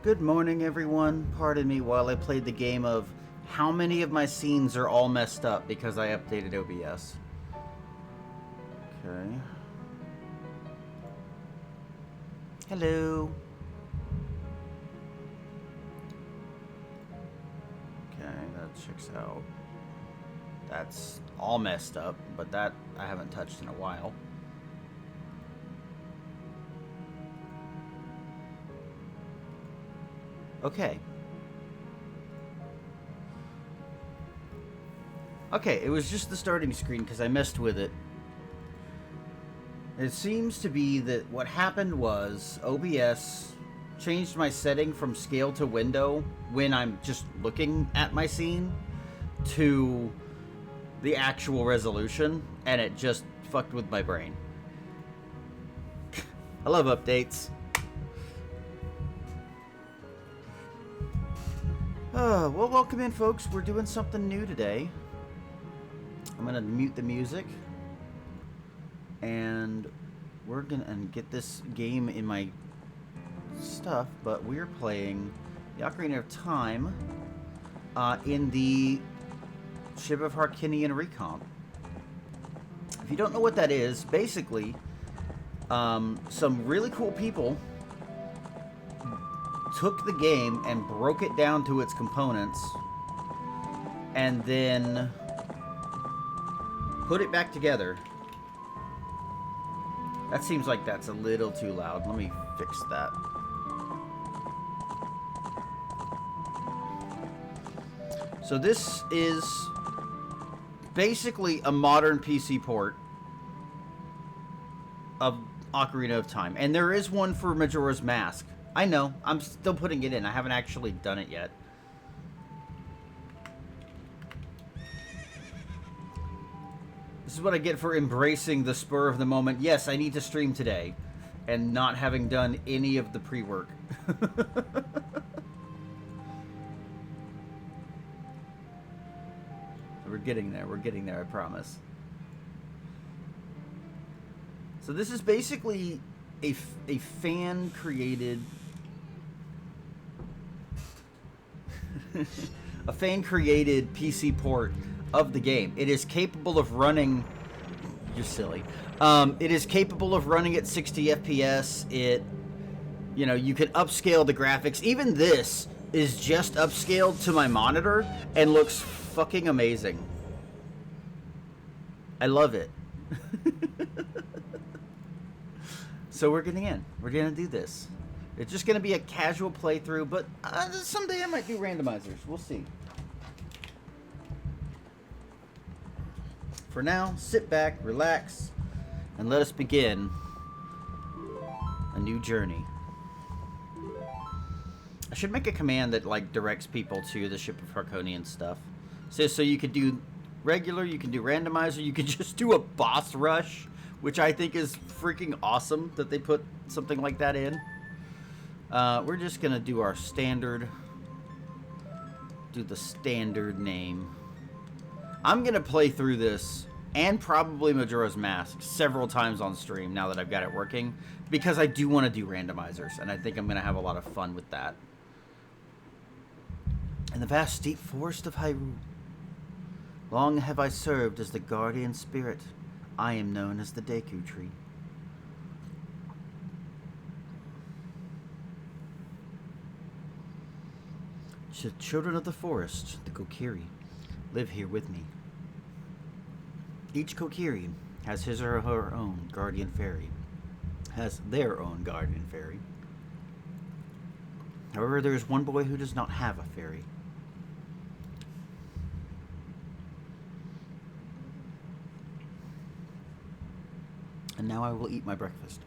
Good morning, everyone. Pardon me while I played the game of how many of my scenes are all messed up because I updated OBS. Okay. Hello. Okay, that checks out. That's all messed up, but that I haven't touched in a while. Okay. Okay, it was just the starting screen because I messed with it. It seems to be that what happened was OBS changed my setting from scale to window when I'm just looking at my scene to the actual resolution, and it just fucked with my brain. I love updates. Well, welcome in, folks. We're doing something new today. I'm gonna mute the music, and we're gonna get this game in my stuff. But we're playing the Ocarina of Time in the Ship of Harkinian recomp. If you don't know what that is, basically, some really cool people took the game and broke it down to its components and then put it back together. That seems like that's a little too loud. Let me fix that. So this is basically a modern PC port of Ocarina of Time. And there is one for Majora's Mask. I know, I'm still putting it in. I haven't actually done it yet. This is what I get for embracing the spur of the moment. Yes, I need to stream today, and not having done any of the pre-work. We're getting there, I promise. So this is basically a fan-created a fan-created PC port of the game. It is capable of running... You're silly. It is capable of running at 60 FPS. You can upscale the graphics. Even this is just upscaled to my monitor and looks fucking amazing. I love it. So we're getting in. We're gonna do this. It's just gonna be a casual playthrough, but someday I might do randomizers. We'll see. For now, sit back, relax, and let us begin a new journey. I should make a command that directs people to the Ship of Harkonian stuff. So you could do regular, you can do randomizer, you could just do a boss rush, which I think is freaking awesome that they put something like that in. We're just gonna do our standard, do the standard name. I'm gonna play through this and probably Majora's Mask several times on stream now that I've got it working, because I do want to do randomizers, and I think I'm gonna have a lot of fun with that. In the vast deep forest of Hyrule, long have I served as the guardian spirit. I am known as the Deku Tree. The children of the forest, the Kokiri, live here with me. Each Kokiri has his or her own guardian fairy, has their own guardian fairy. However, there is one boy who does not have a fairy. And now I will eat my breakfast.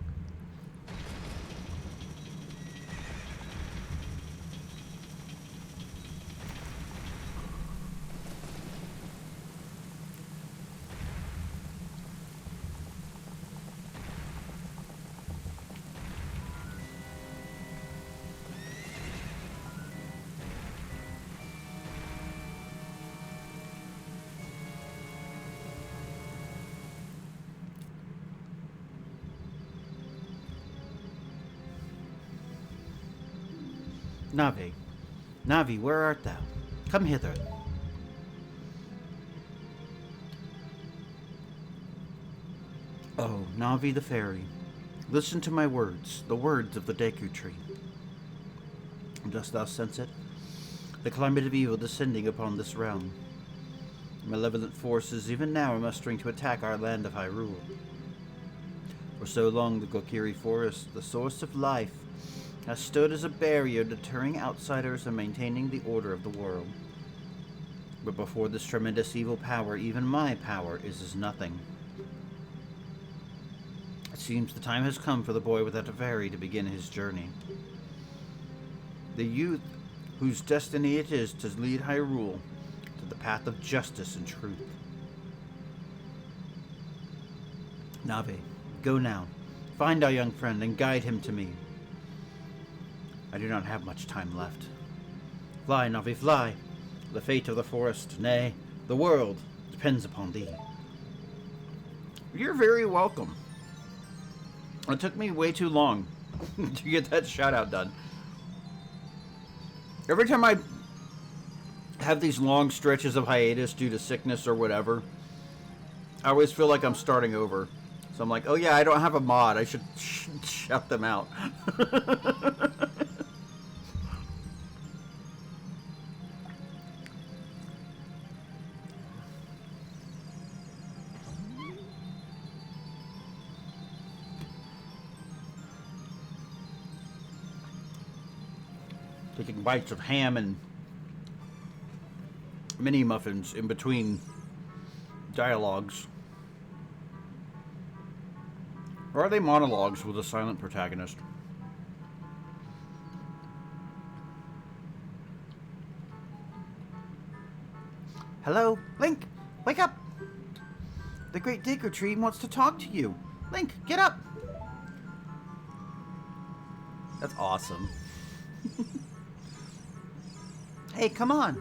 Navi, Navi, where art thou? Come hither. Oh, Navi the fairy, listen to my words, the words of the Deku Tree. Dost thou sense it? The climate of evil descending upon this realm. Malevolent forces even now are mustering to attack our land of Hyrule. For so long, the Kokiri Forest, the source of life, has stood as a barrier deterring outsiders and maintaining the order of the world. But before this tremendous evil power, even my power is as nothing. It seems the time has come for the boy without a fairy to begin his journey. The youth whose destiny it is to lead Hyrule to the path of justice and truth. Navi, go now. Find our young friend and guide him to me. I do not have much time left. Fly, Navi, fly. The fate of the forest, nay, the world, depends upon thee. You're very welcome. It took me way too long to get that shout out done. Every time I have these long stretches of hiatus due to sickness or whatever, I always feel like I'm starting over. So I'm like, oh yeah, I don't have a mod. I should shout them out. Taking bites of ham and mini muffins in between dialogues. Or are they monologues with a silent protagonist? Hello, Link, wake up! The Great Deku Tree wants to talk to you. Link, get up! That's awesome. Hey, come on!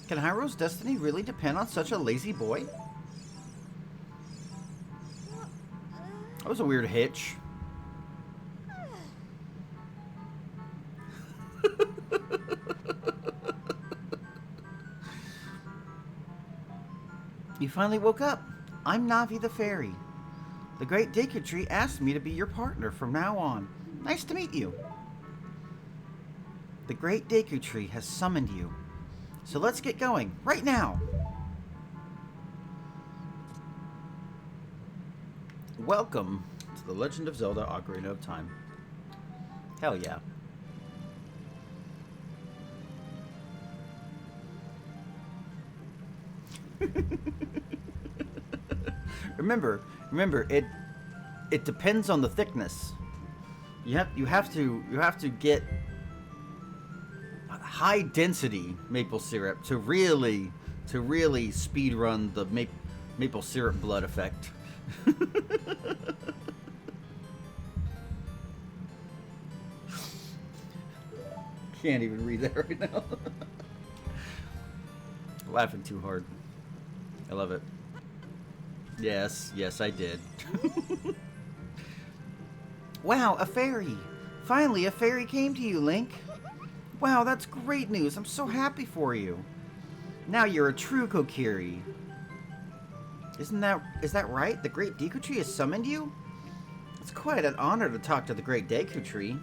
Can Hyrule's destiny really depend on such a lazy boy? That was a weird hitch. You finally woke up. I'm Navi the Fairy. The Great Deku Tree asked me to be your partner from now on. Nice to meet you. The Great Deku Tree has summoned you. So let's get going, right now! Welcome to The Legend of Zelda Ocarina of Time. Hell yeah. Remember, it depends on the thickness. You have to get high density maple syrup to really speed run the maple syrup blood effect. Can't even read that right now. Laughing too hard. I love it. Yes, I did. Wow, a fairy! Finally, a fairy came to you, Link. Wow, that's great news. I'm so happy for you. Now you're a true Kokiri. Is that right? The Great Deku Tree has summoned you? It's quite an honor to talk to the Great Deku Tree.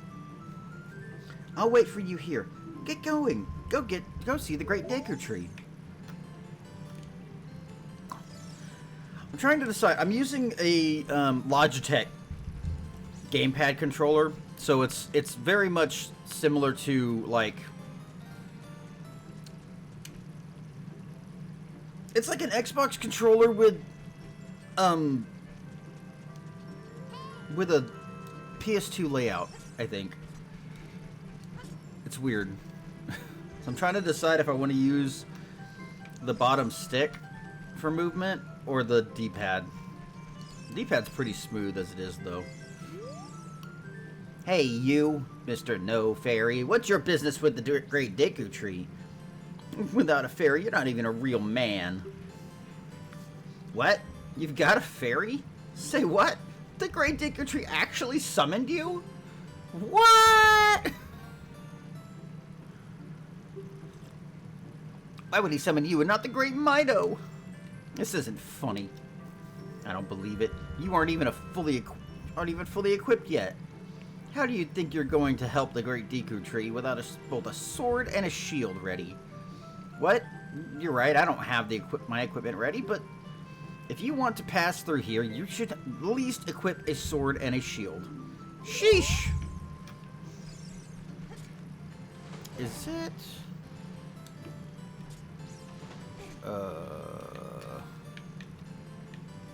I'll wait for you here. Get going. Go see the Great Deku Tree. I'm trying to decide. I'm using a Logitech gamepad controller, so it's very much similar to, like, it's like an Xbox controller with a PS2 layout, I think. It's weird. So I'm trying to decide if I want to use the bottom stick for movement or the D-pad. The D-pad's pretty smooth as it is, though. Hey, you, Mr. No Fairy. What's your business with the Great Deku Tree? Without a fairy, you're not even a real man. What? You've got a fairy? Say what? The Great Deku Tree actually summoned you? What? Why would he summon you and not the great Mido? This isn't funny. I don't believe it. You aren't even fully equipped yet. How do you think you're going to help the great Deku Tree without both a sword and a shield ready? What? You're right, I don't have my equipment ready, but if you want to pass through here, you should at least equip a sword and a shield. Sheesh! Is it?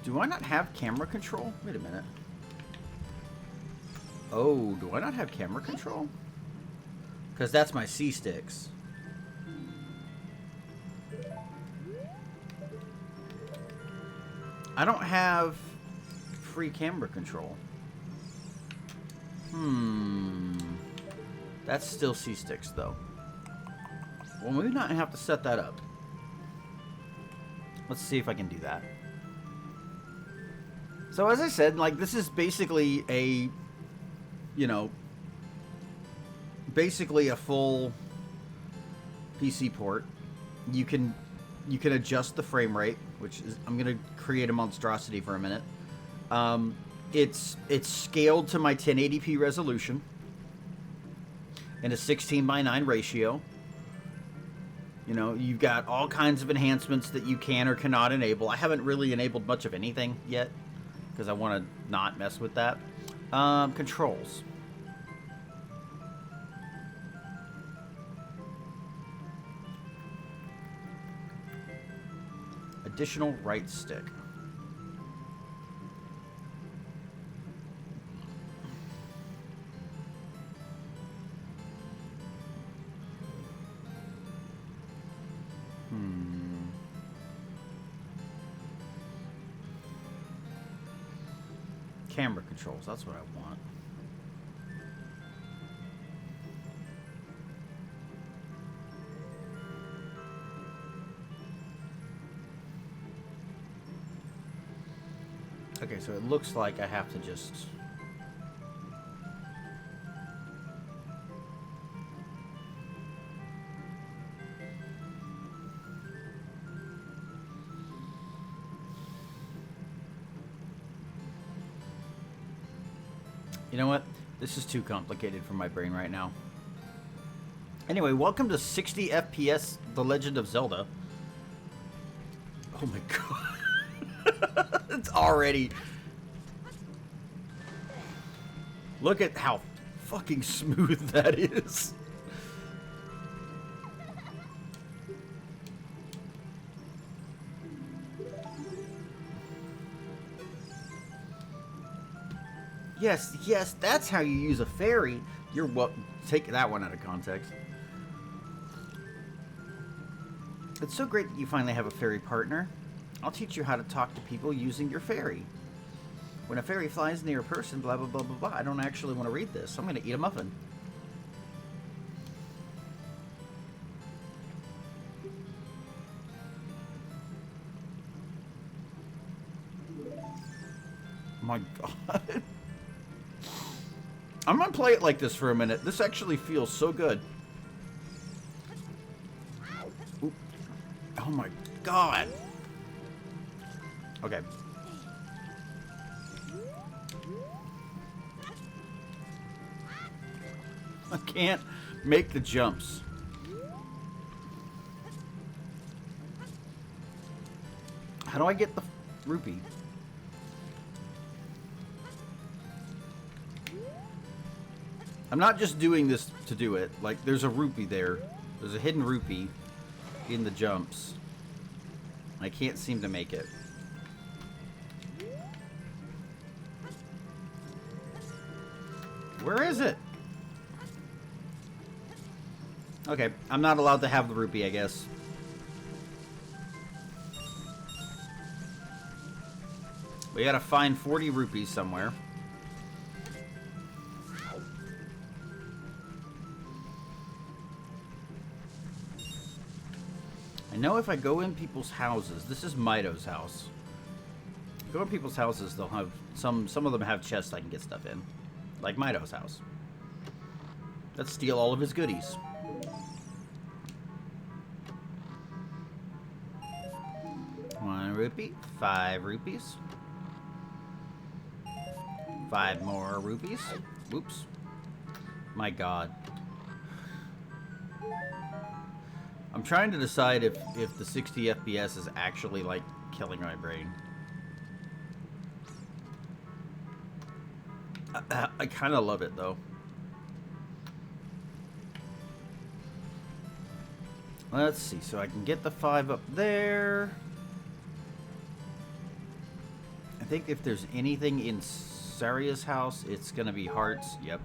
Do I not have camera control? Wait a minute. Oh, do I not have camera control? Because that's my C-sticks. I don't have free camera control. That's still C-sticks, though. Well, maybe not have to set that up. Let's see if I can do that. So, as I said, like, this is basically a, you know, basically a full PC port. You can adjust the frame rate, which is, I'm gonna create a monstrosity for a minute. It's scaled to my 1080p resolution and a 16:9 ratio. You know, you've got all kinds of enhancements that you can or cannot enable. I haven't really enabled much of anything yet because I want to not mess with that. Controls. Additional right stick. Camera controls, that's what I want. Okay, so it looks like I have to just... You know what? This is too complicated for my brain right now. Anyway, welcome to 60 FPS, The Legend of Zelda. Oh my god. It's already... Look at how fucking smooth that is. Yes, yes, that's how you use a fairy. You're what? Take that one out of context. It's so great that you finally have a fairy partner. I'll teach you how to talk to people using your fairy. When a fairy flies near a person, blah, blah, blah, blah, blah. I don't actually want to read this. I'm going to eat a muffin. My god. I'm going to play it like this for a minute. This actually feels so good. Oop. Oh my god. Okay. I can't make the jumps. How do I get the rupee? I'm not just doing this to do it. Like, there's a rupee there. There's a hidden rupee in the jumps. I can't seem to make it. Where is it? Okay, I'm not allowed to have the rupee, I guess. We gotta find 40 rupees somewhere. I know if I go in people's houses, this is Mido's house. Go in people's houses, they'll have some of them have chests I can get stuff in. Like Mido's house. Let's steal all of his goodies. rupee. 5 rupees. 5 more rupees. Whoops. My god. I'm trying to decide if the 60 FPS is actually, like, killing my brain. I kind of love it, though. Let's see. So I can get the 5 up there. I think if there's anything in Saria's house, it's going to be hearts. Yep.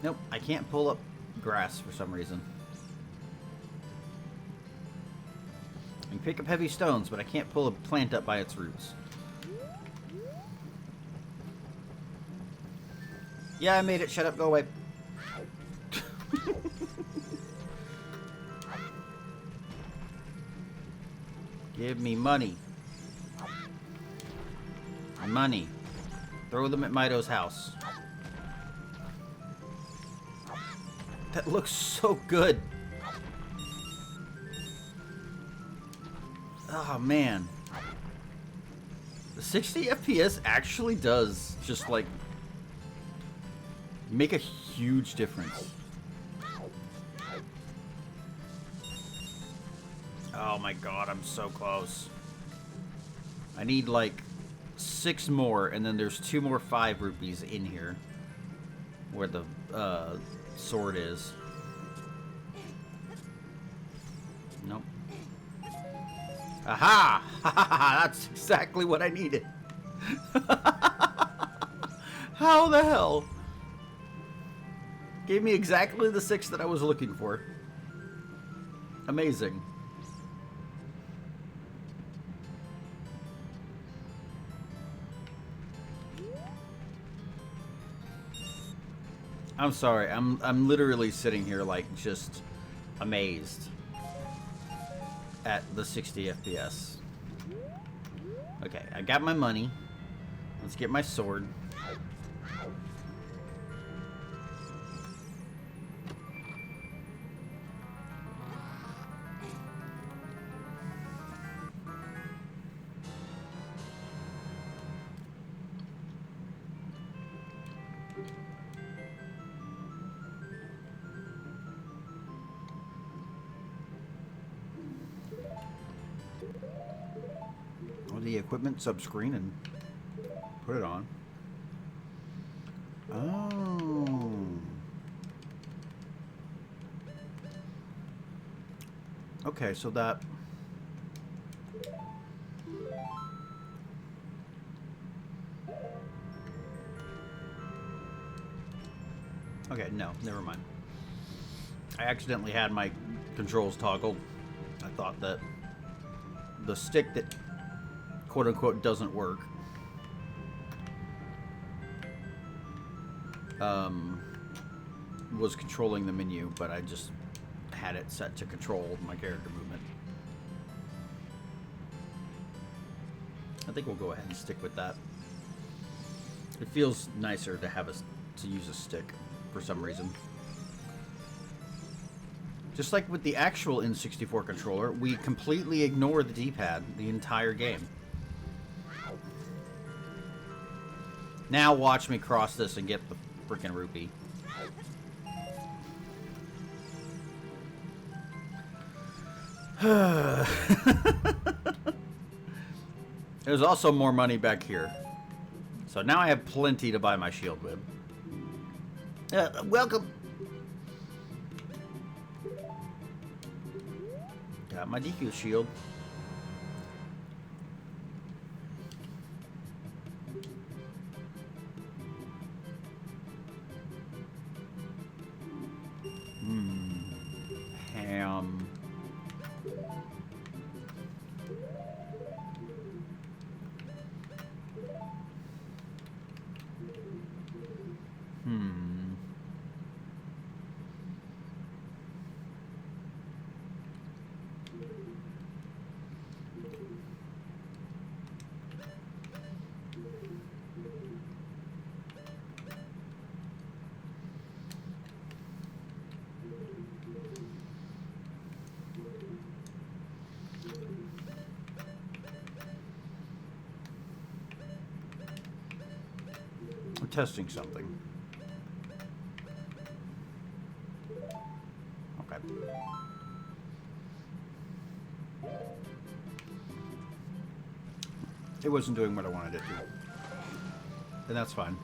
Nope, I can't pull up grass for some reason. I can pick up heavy stones, but I can't pull a plant up by its roots. Yeah, I made it. Shut up. Go away. Give me money. Money. Throw them at Mido's house. That looks so good. Oh, man. The 60 FPS actually does just, like, make a huge difference. Oh my god, I'm so close. I need, like, 6 more, and then there's 2 more 5 rupees in here. Where the, sword is. Nope. Aha! That's exactly what I needed. How the hell? Gave me exactly the 6 that I was looking for. Amazing. I'm sorry. I'm literally sitting here like just amazed at the 60 FPS. Okay, I got my money. Let's get my sword. The equipment subscreen and put it on. Oh. Okay, so that... Okay, no, never mind. I accidentally had my controls toggled. I thought that the stick that quote-unquote doesn't work was controlling the menu, but I just had it set to control my character movement. I think we'll go ahead and stick with that. It feels nicer to have to use a stick for some reason. Just like with the actual N64 controller, we completely ignore the D-pad the entire game. Now watch me cross this and get the freaking rupee. There's also more money back here. So now I have plenty to buy my shield with. Welcome. Got my DQ shield. Ham. testing something. Okay. It wasn't doing what I wanted it to. And that's fine.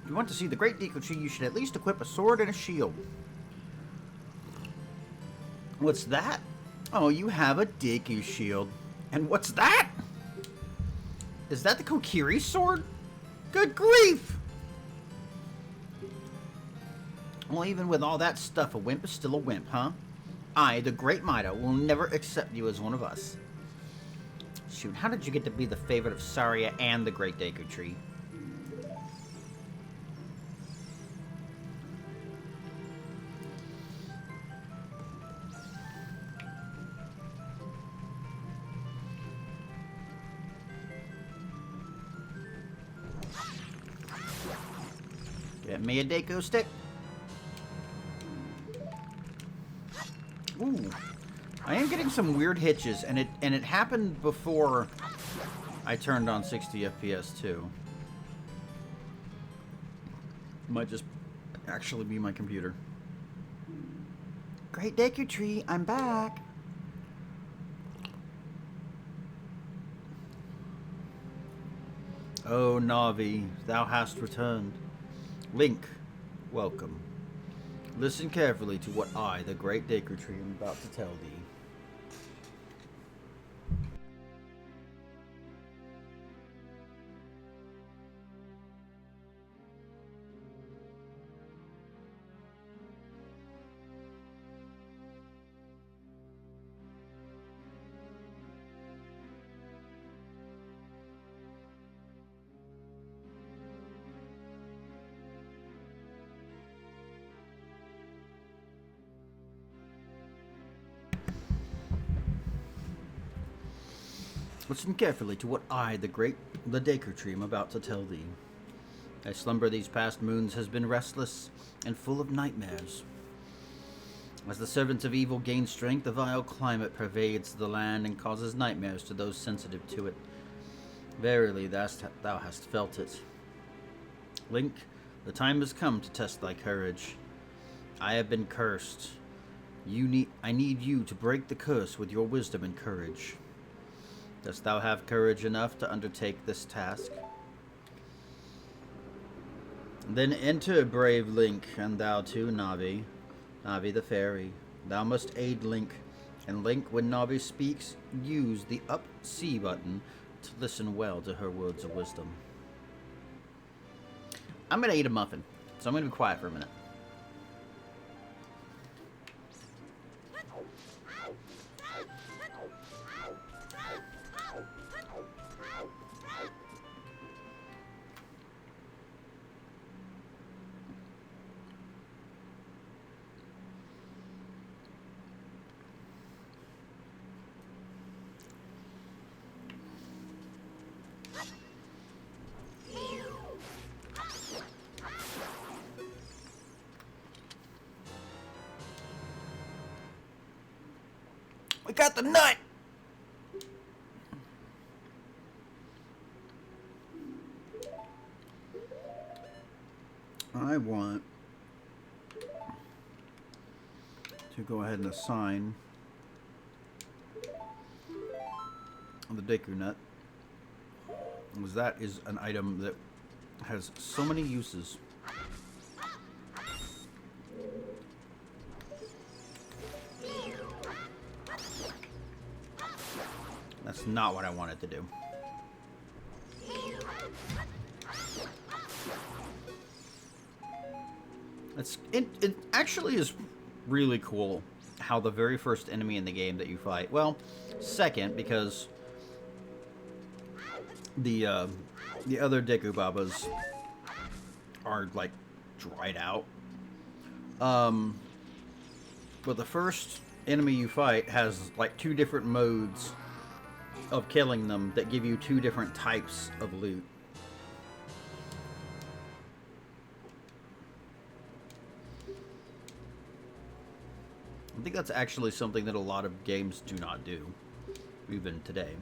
If you want to see the Great Deku Tree, you should at least equip a sword and a shield. What's that? Oh, you have a Deku shield. And what's that? Is that the Kokiri sword? Good grief! Well, even with all that stuff, a wimp is still a wimp, huh? I, the Great Mido, will never accept you as one of us. Shoot, how did you get to be the favorite of Saria and the Great Deku Tree? Get me a Deku stick. Ooh. I am getting some weird hitches, and it happened before I turned on 60 FPS too. Might just actually be my computer. Great Deku Tree, I'm back. Oh, Navi, thou hast returned. Link, welcome. Listen carefully to what I, the Great Deku Tree, am about to tell thee. Listen carefully to what I, the Deku Tree, am about to tell thee. Thy slumber these past moons has been restless and full of nightmares. As the servants of evil gain strength, a vile climate pervades the land and causes nightmares to those sensitive to it. Verily, thou hast felt it. Link, the time has come to test thy courage. I have been cursed. I need you to break the curse with your wisdom and courage. Dost thou have courage enough to undertake this task? Then enter, brave Link, and thou too, Navi. Navi the fairy. Thou must aid Link, and Link, when Navi speaks, use the up C button to listen well to her words of wisdom. I'm gonna eat a muffin, so I'm gonna be quiet for a minute. We got the nut! I want to go ahead and assign the Deku Nut, because that is an item that has so many uses. That's not what I wanted to do. It actually is really cool how the very first enemy in the game that you fight, well, second, because the other Deku Babas are like dried out. But the first enemy you fight has like two different modes of killing them that give you two different types of loot. I think that's actually something that a lot of games do not do, even today.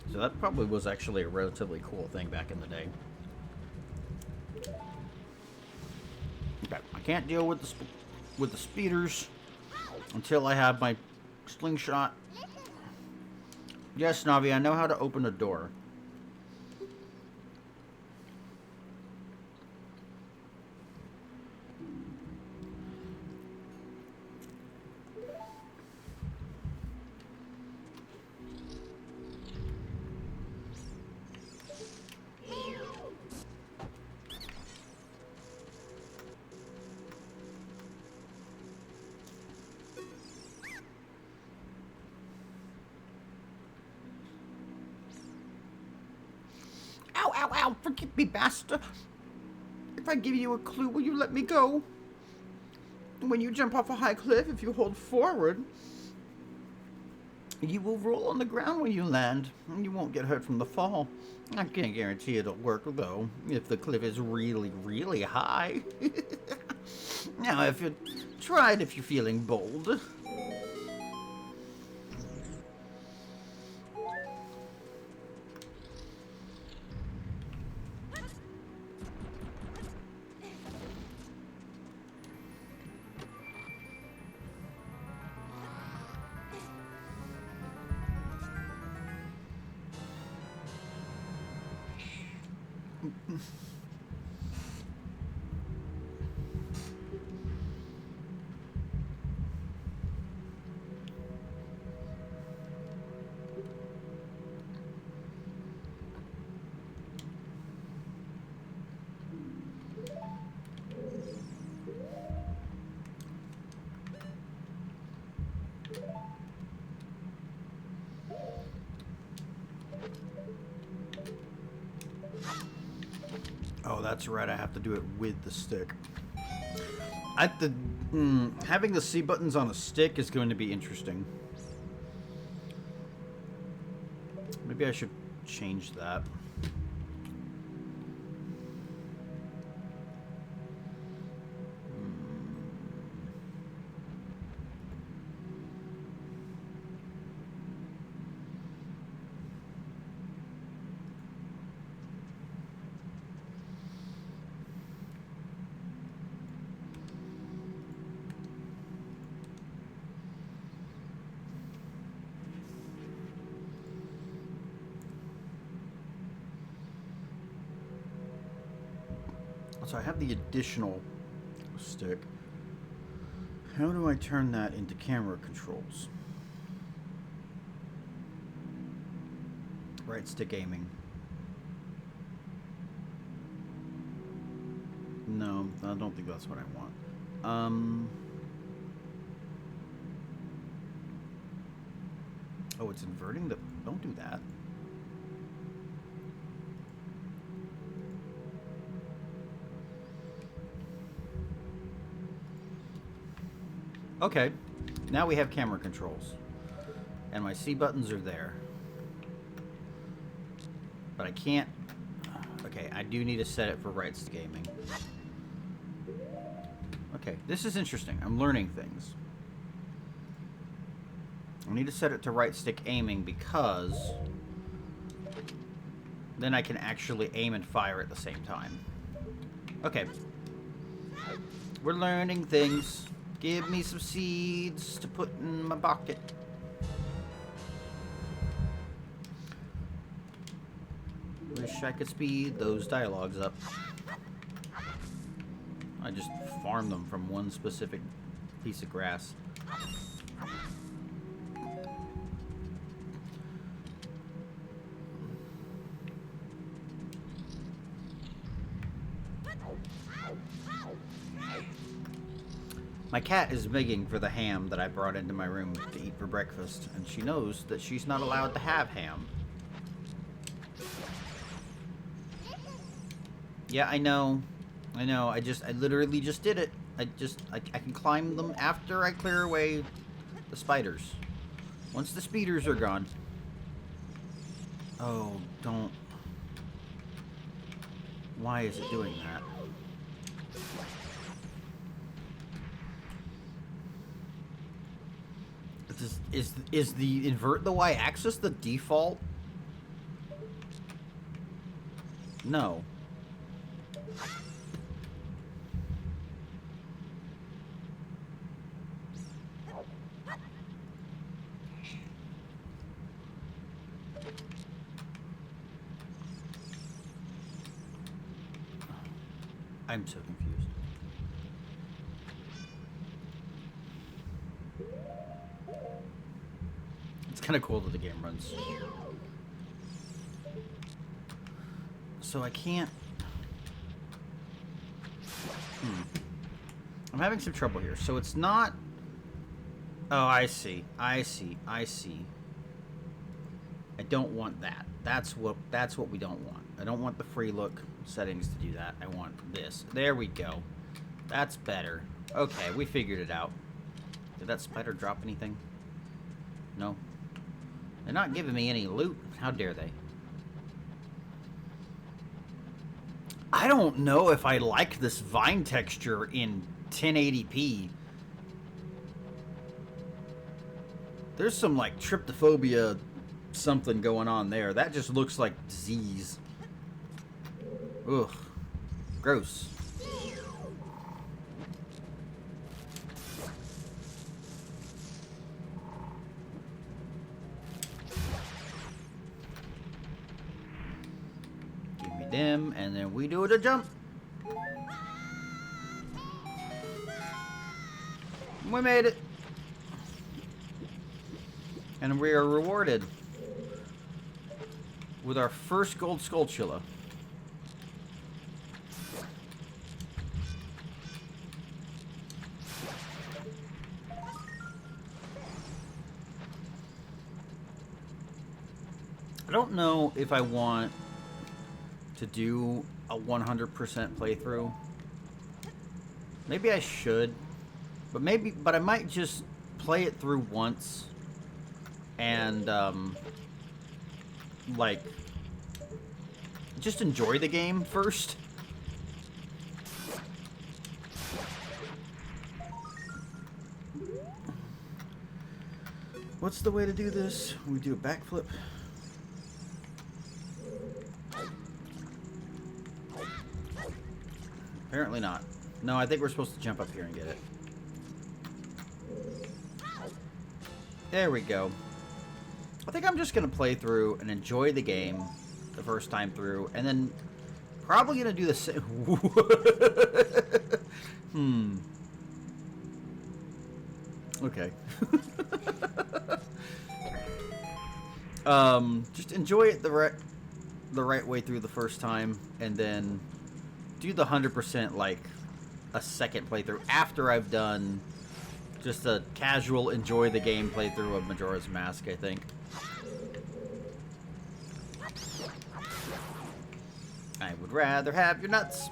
So that probably was actually a relatively cool thing back in the day. Okay, I can't deal with the speeders until I have my slingshot. Yes, Navi, I know how to open a door. Ow, ow, ow! Forgive me, bastard! If I give you a clue, will you let me go? When you jump off a high cliff, if you hold forward, you will roll on the ground when you land, and you won't get hurt from the fall. I can't guarantee it'll work, though, if the cliff is really, really high. Now, if you try it if you're feeling bold. Oh, that's right. I have to do it with the stick. Having the C buttons on a stick is going to be interesting. Maybe I should change that. So I have the additional stick. How do I turn that into camera controls? Right stick aiming. No, I don't think that's what I want. Oh, it's inverting the... Don't do that. Okay, now we have camera controls. And my C buttons are there. But I can't... Okay, I do need to set it for right stick aiming. Okay, this is interesting. I'm learning things. I need to set it to right stick aiming because then I can actually aim and fire at the same time. Okay. We're learning things. Give me some seeds to put in my bucket. Wish I could speed those dialogues up. I just farm them from one specific piece of grass. My cat is begging for the ham that I brought into my room to eat for breakfast, and she knows that she's not allowed to have ham. Yeah, I know. I know. I literally just did it. I can climb them after I clear away the spiders. Once the speeders are gone. Oh, don't. Why is it doing that? Is the invert the y-axis the default No. I'm so confused. It's kind of cool that the game runs. So I can't... I'm having some trouble here. So it's not... Oh, I see. I see. I see. I don't want that. That's what we don't want. I don't want the free look settings to do that. I want this. There we go. That's better. Okay, we figured it out. Did that spider drop anything? No. They're not giving me any loot. How dare they? I don't know if I like this vine texture in 1080p. There's some like tryptophobia something going on there. That just looks like disease. Ugh. Gross. Give me them, and then we do the jump. We made it. And we are rewarded with our first gold Skulltula. I don't know if I want to do a 100% playthrough. Maybe I should, but I might just play it through once and like just enjoy the game first. What's the way to do this? We do a backflip. Apparently not. No, I think we're supposed to jump up here and get it. There we go. I think I'm just going to play through and enjoy the game the first time through, and then probably going to do the same. Okay. Just enjoy it the right way through the first time, and then do the 100% like a second playthrough after I've done just a casual enjoy the game playthrough of Majora's Mask, I think. I would rather have your nuts.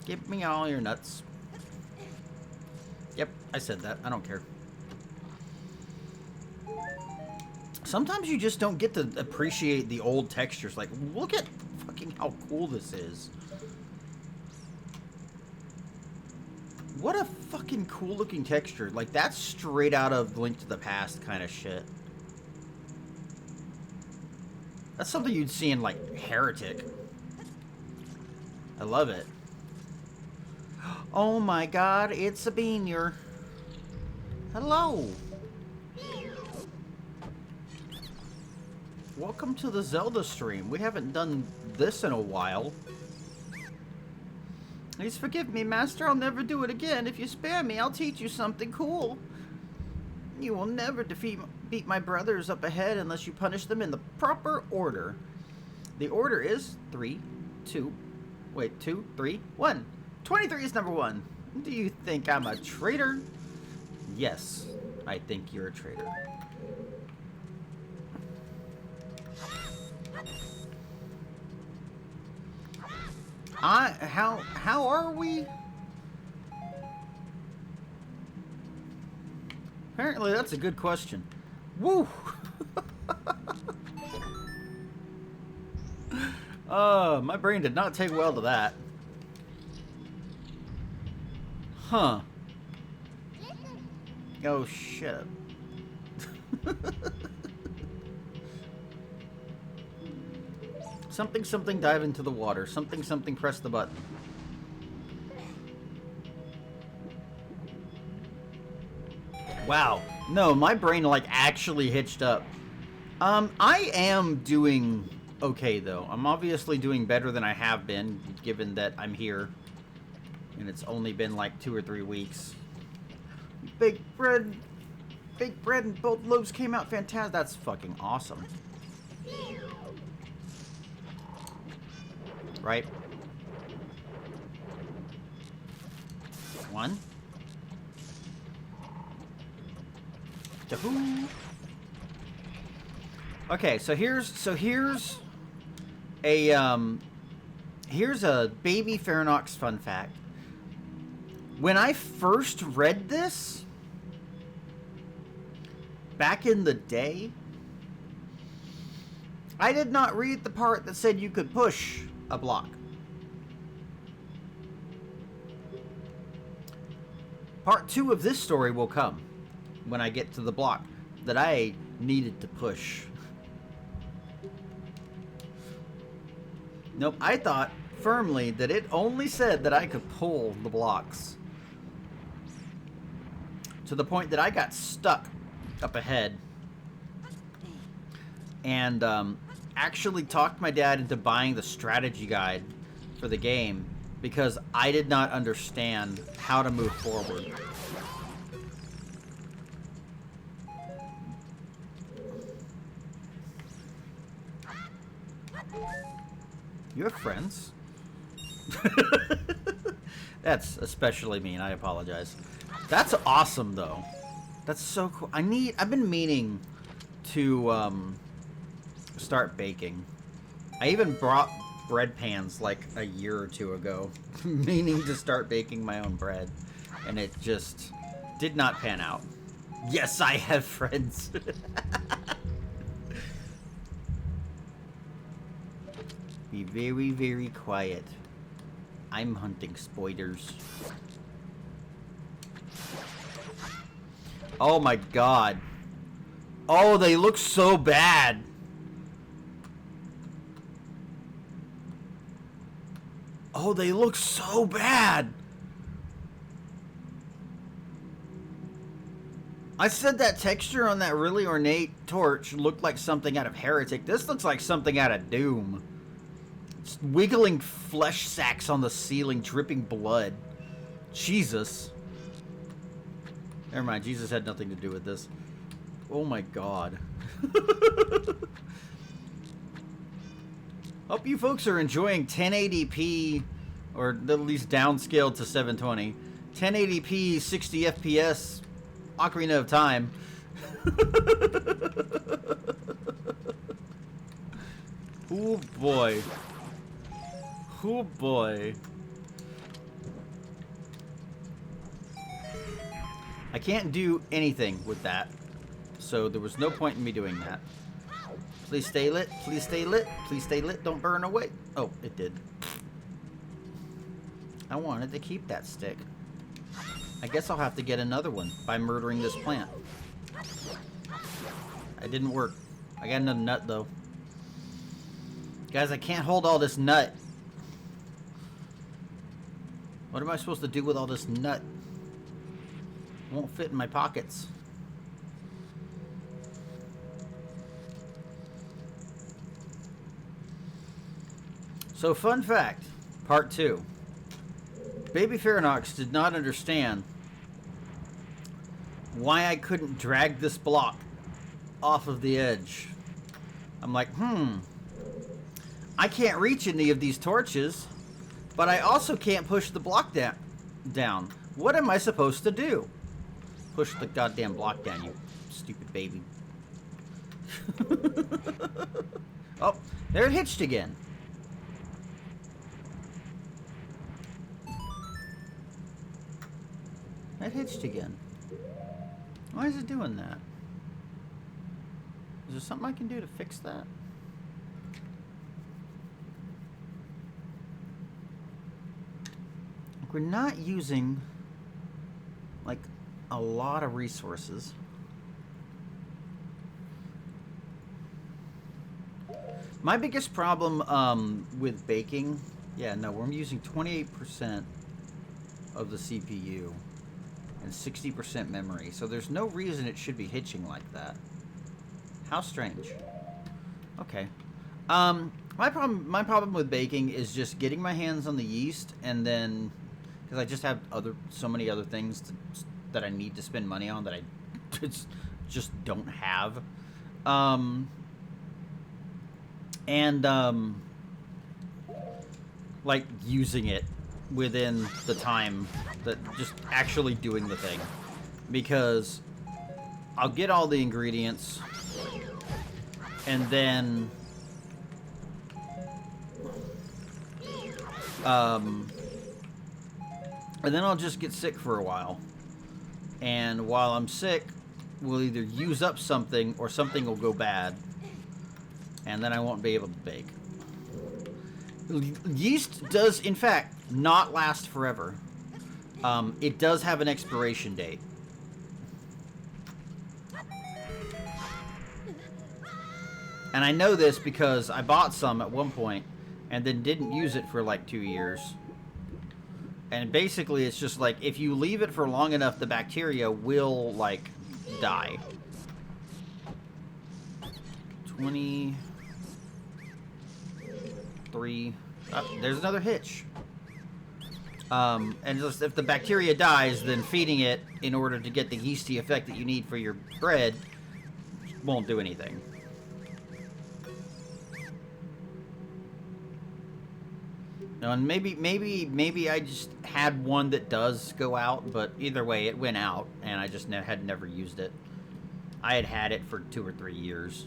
Give me all your nuts. Yep, I said that. I don't care. Sometimes you just don't get to appreciate the old textures. Like, look at fucking how cool this is. What a fucking cool looking texture. Like, that's straight out of Link to the Past kind of shit. That's something you'd see in, like, Heretic. I love it. Oh my god, it's a beanier. Hello. Welcome to the Zelda stream. We haven't done this in a while. Please forgive me, Master. I'll never do it again. If you spare me, I'll teach you something cool. You will never beat my brothers up ahead unless you punish them in the proper order. The order is 2, 3, 1. 23 is number 1. Do you think I'm a traitor? Yes, I think you're a traitor. How are we? Apparently that's a good question. Woo! My brain did not take well to that. Huh. Oh, shit. Something, something, dive into the water. Something, something, press the button. Wow. No, my brain, like, actually hitched up. I am doing okay, though. I'm obviously doing better than I have been, given that I'm here. And it's only been, like, 2 or 3 weeks. Baked bread and both loaves came out fantastic. That's fucking awesome. Right? 1. 2. Okay, so here's a baby Farinox fun fact. When I first read this back in the day, I did not read the part that said you could push a block. Part 2 of this story will come when I get to the block that I needed to push. Nope, I thought firmly that it only said that I could pull the blocks. To the point that I got stuck up ahead. And actually talked my dad into buying the strategy guide for the game because I did not understand how to move forward. You have friends? That's especially mean. I apologize. That's awesome, though. That's so cool. I've been meaning to start baking. I even brought bread pans like a year or 2 ago, meaning to start baking my own bread, and it just did not pan out. Yes, I have friends. Be very, very quiet. I'm hunting spiders. Oh my god. Oh, they look so bad. Oh, they look so bad. I said that texture on that really ornate torch looked like something out of Heretic. This looks like something out of Doom. It's wiggling flesh sacks on the ceiling, dripping blood. Jesus. Never mind, Jesus had nothing to do with this. Oh my god. Hope you folks are enjoying 1080p, or at least downscaled to 720. 1080p, 60 FPS, Ocarina of Time. Oh boy. Oh boy. I can't do anything with that, so there was no point in me doing that. Please stay lit, please stay lit, please stay lit, don't burn away. Oh, it did. I wanted to keep that stick. I guess I'll have to get another one by murdering this plant. It didn't work. I got another nut, though. Guys, I can't hold all this nut. What am I supposed to do with all this nut? It won't fit in my pockets. So, fun fact, part 2. Baby Farinox did not understand why I couldn't drag this block off of the edge. I'm like, I can't reach any of these torches, but I also can't push the block down. What am I supposed to do? Push the goddamn block down, you stupid baby. Oh, there it hitched again. It hitched again. Why is it doing that? Is there something I can do to fix that? We're not using like a lot of resources. My biggest problem with baking, yeah, no, we're using 28% of the CPU and 60% memory, so there's no reason it should be hitching like that. How strange. Okay. My problem with baking is just getting my hands on the yeast, and then because I just have so many other things that I need to spend money on that I just don't have. Like using it within the time that just actually doing the thing, because I'll get all the ingredients and then I'll just get sick for a while, and while I'm sick we'll either use up something or something will go bad, and then I won't be able to bake. Yeast does, in fact, not last forever. It does have an expiration date. And I know this because I bought some at one point and then didn't use it for like 2 years. And basically it's just like, if you leave it for long enough, the bacteria will, like, die. 23. Oh, there's another hitch. And just if the bacteria dies, then feeding it in order to get the yeasty effect that you need for your bread won't do anything. And maybe I just had one that does go out, but either way, it went out, and I just had never used it. I had it for 2 or 3 years.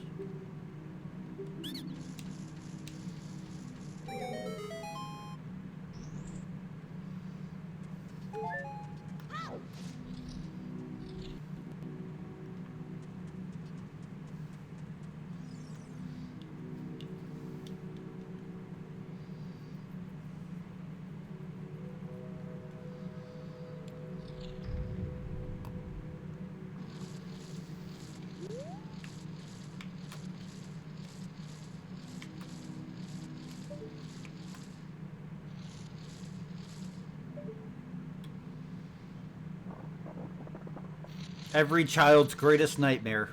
Every child's greatest nightmare.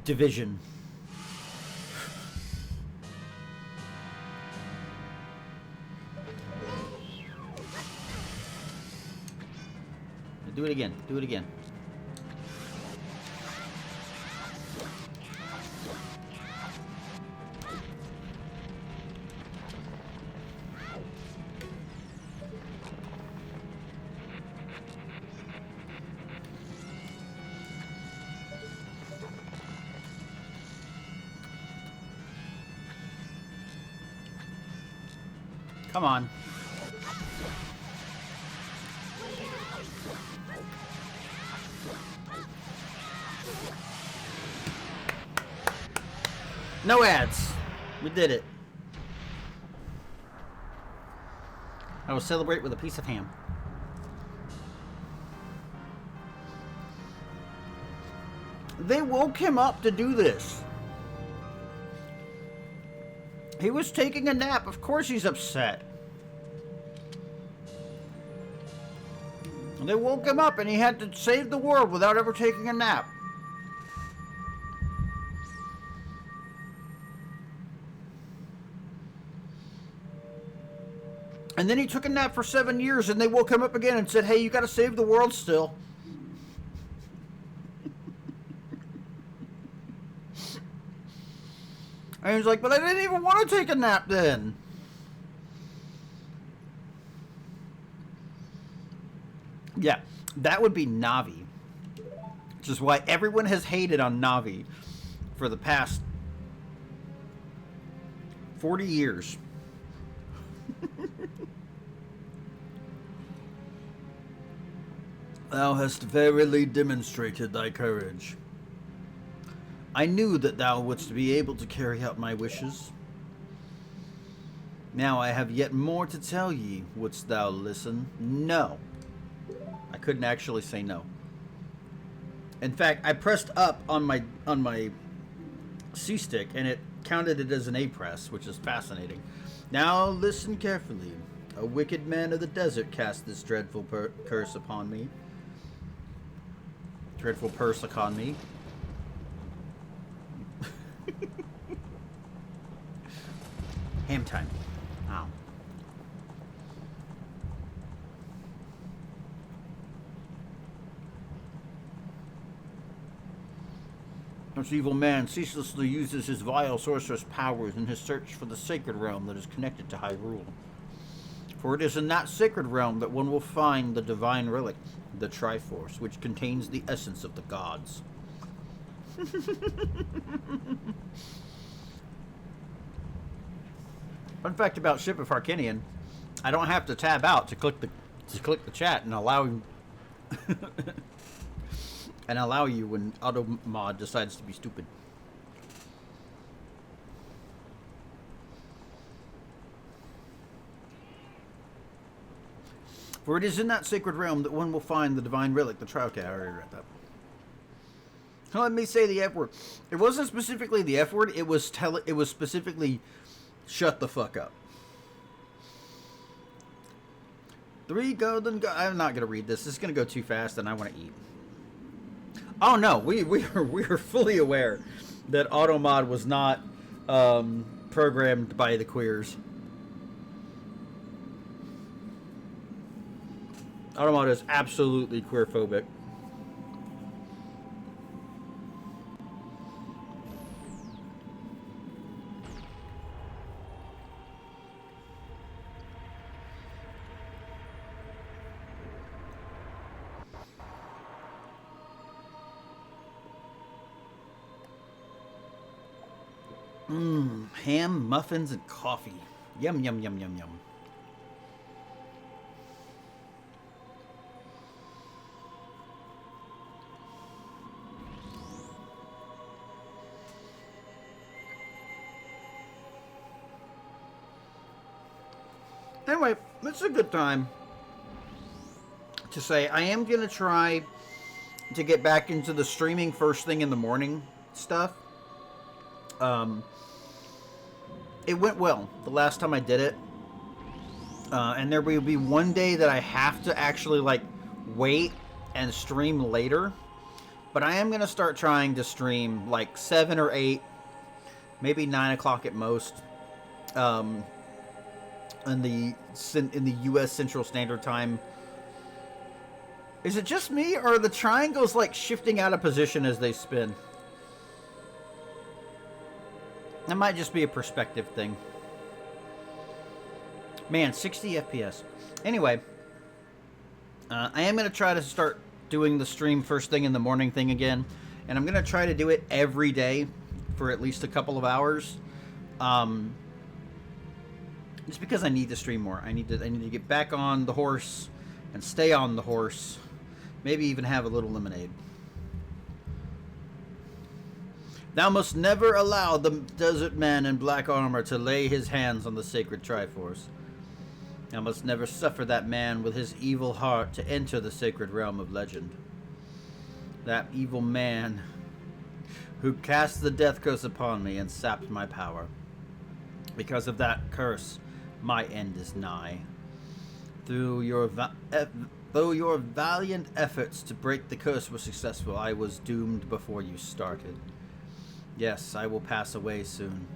Division. Do it again. Do it again. Come on. No ads. We did it. I will celebrate with a piece of ham. They woke him up to do this. He was taking a nap. Of course he's upset. They woke him up and he had to save the world without ever taking a nap. And then he took a nap for 7 years and they woke him up again and said, hey, you gotta save the world still. And he's like, but I didn't even want to take a nap then. Yeah, that would be Navi. Which is why everyone has hated on Navi for the past 40 years. Thou hast verily demonstrated thy courage. I knew that thou wouldst be able to carry out my wishes. Now I have yet more to tell ye. Wouldst thou listen? No. I couldn't actually say no. In fact, I pressed up on my C-stick and it counted it as an A press, which is fascinating. Now listen carefully. A wicked man of the desert cast this dreadful curse upon me. Dreadful purse upon me. Ham time. Wow. This evil man ceaselessly uses his vile sorcerous powers in his search for the sacred realm that is connected to Hyrule. For it is in that sacred realm that one will find the divine relic, the Triforce, which contains the essence of the gods. Fun fact about Ship of Harkinian, I don't have to tab out to click the chat and allow and allow you when auto mod decides to be stupid. For it is in that sacred realm that one will find the divine relic, the trial. Okay, I already read that. Let me say the F word. It wasn't specifically the F word. It was specifically shut the fuck up. 3 golden. I'm not gonna read this. This is gonna go too fast, and I want to eat. Oh no, we are fully aware that AutoMod was not programmed by the queers. AutoMod is absolutely queerphobic. Ham, muffins, and coffee. Yum, yum, yum, yum, yum. Anyway, it's a good time to say I am going to try to get back into the streaming first thing in the morning stuff. It went well the last time I did it. And there will be one day that I have to actually like wait and stream later. But I am going to start trying to stream like 7 or 8, maybe 9 o'clock at most. In the U.S. Central Standard Time. Is it just me, or are the triangles like shifting out of position as they spin? That might just be a perspective thing. Man, 60 FPS. Anyway, I am going to try to start doing the stream first thing in the morning thing again, and I'm going to try to do it every day for at least a couple of hours. Just because I need to stream more. I need to get back on the horse and stay on the horse. Maybe even have a little lemonade. Thou must never allow the desert man in black armor to lay his hands on the sacred Triforce. Thou must never suffer that man with his evil heart to enter the sacred realm of legend. That evil man who cast the death curse upon me and sapped my power. Because of that curse, my end is nigh. Though your valiant efforts to break the curse were successful, I was doomed before you started. Yes, I will pass away soon.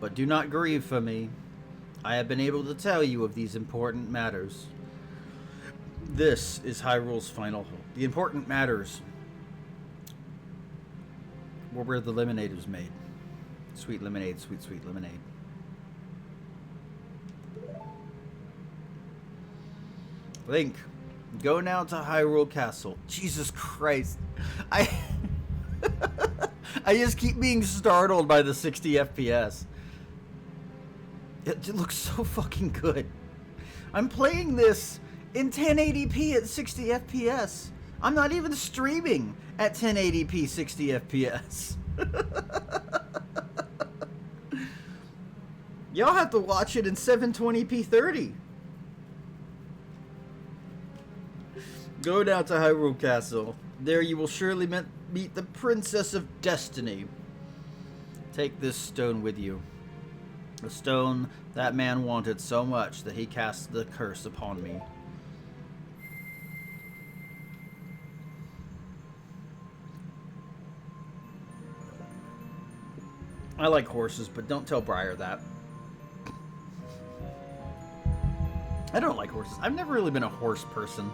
But do not grieve for me. I have been able to tell you of these important matters. This is Hyrule's final hope. The important matters were where the lemonade was made. Sweet lemonade, sweet, sweet lemonade. Link, go now to Hyrule Castle. Jesus Christ. I just keep being startled by the 60 FPS. It looks so fucking good. I'm playing this in 1080p at 60 FPS. I'm not even streaming at 1080p 60 FPS. Y'all have to watch it in 720p 30. Go down to Hyrule Castle. There you will surely meet the Princess of Destiny. Take this stone with you. The stone that man wanted so much that he cast the curse upon me. I like horses, but don't tell Briar that. I don't like horses. I've never really been a horse person.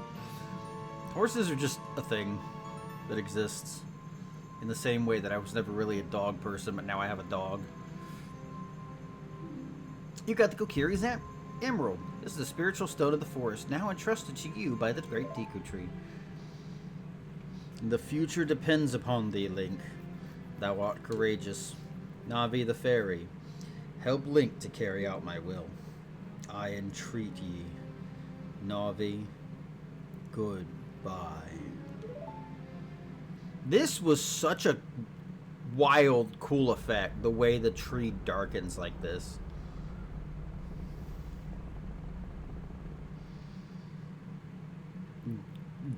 Horses are just a thing that exists. In the same way that I was never really a dog person, but now I have a dog. You got the Kokiri's Emerald. This is the spiritual stone of the forest, now entrusted to you by the great Deku Tree. The future depends upon thee, Link. Thou art courageous. Navi the fairy, help Link to carry out my will. I entreat ye. Navi, goodbye. This was such a wild, cool effect, the way the tree darkens like this.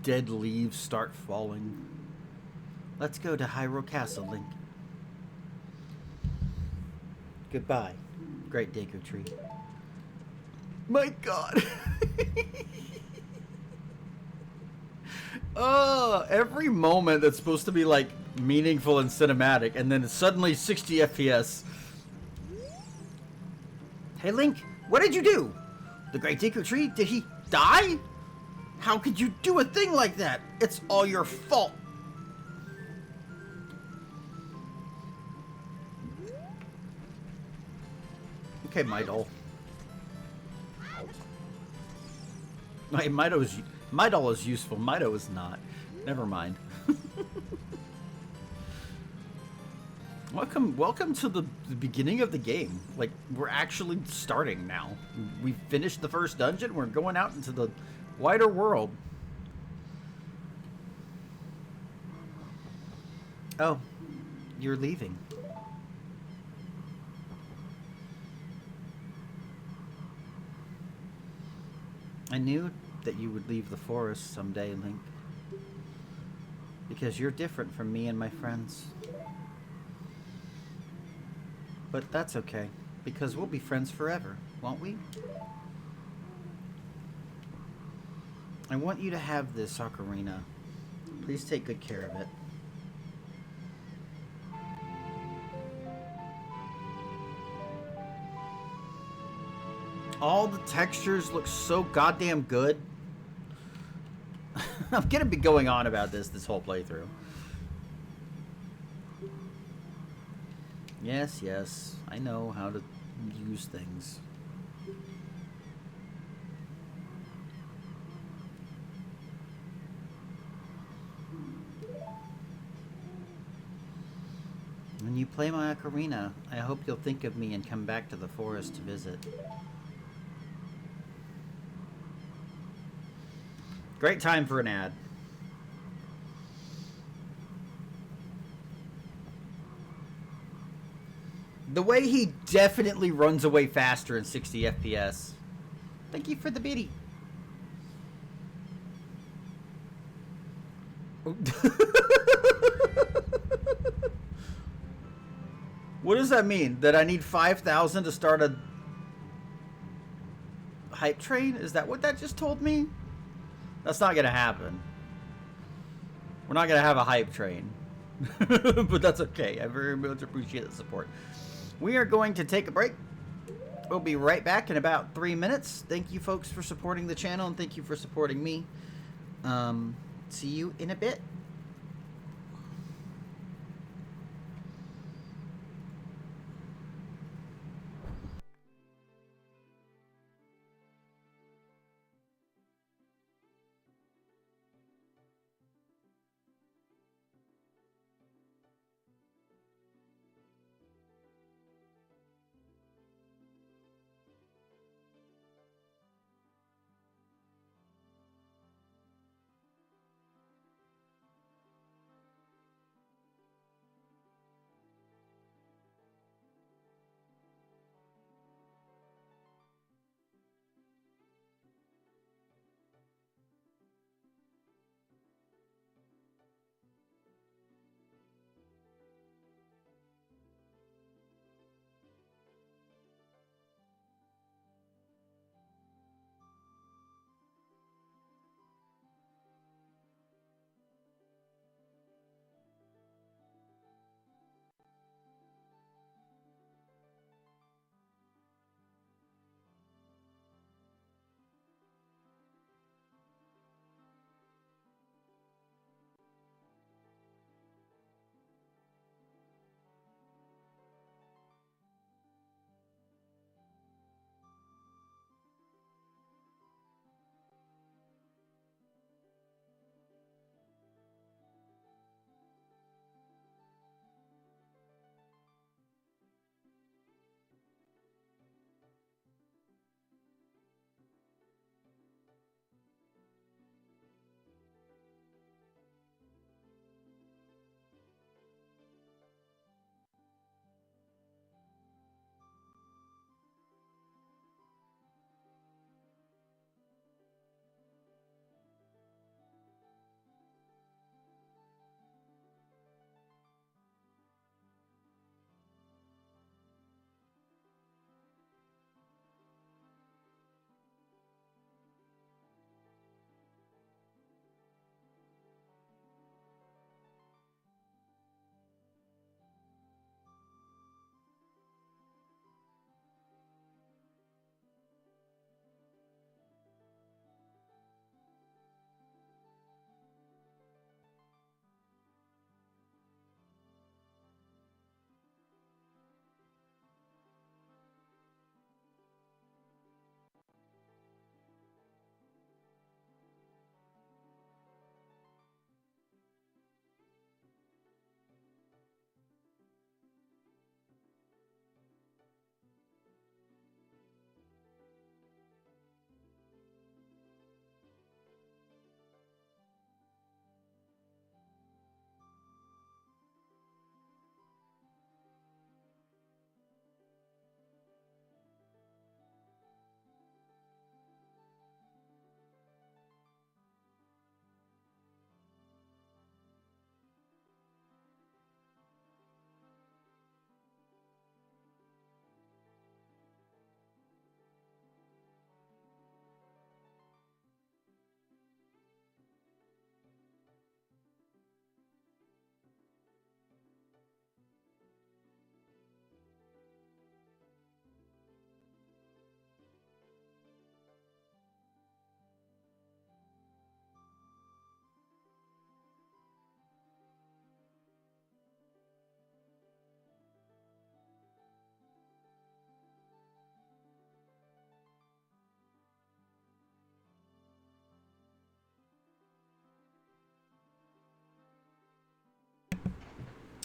Dead leaves start falling. Let's go to Hyrule Castle, Link. Goodbye, great Deku Tree. My God. Every moment that's supposed to be like meaningful and cinematic, and then it's suddenly 60 FPS. Hey Link, what did you do? The great Deku Tree, did he die? How could you do a thing like that? It's all your fault. Okay, Midol. Midol is useful. Mido is not. Never mind. Welcome to the beginning of the game. Like, we're actually starting now. We finished the first dungeon. We're going out into the wider world. Oh, you're leaving. I knew that you would leave the forest someday, Link. Because you're different from me and my friends. But that's okay, because we'll be friends forever, won't we? I want you to have this ocarina. Please take good care of it. All the textures look so goddamn good. I'm gonna be going on about this whole playthrough. Yes, yes, I know how to use things. When you play my ocarina, I hope you'll think of me and come back to the forest to visit. Great time for an ad. The way he definitely runs away faster in 60 FPS. Thank you for the biddy. What does that mean? That I need 5,000 to start a hype train? Is that what that just told me? That's not gonna happen. We're not gonna have a hype train. But that's okay. I very much appreciate the support. We are going to take a break. We'll be right back in about 3 minutes. Thank you folks for supporting the channel, and thank you for supporting me. See you in a bit.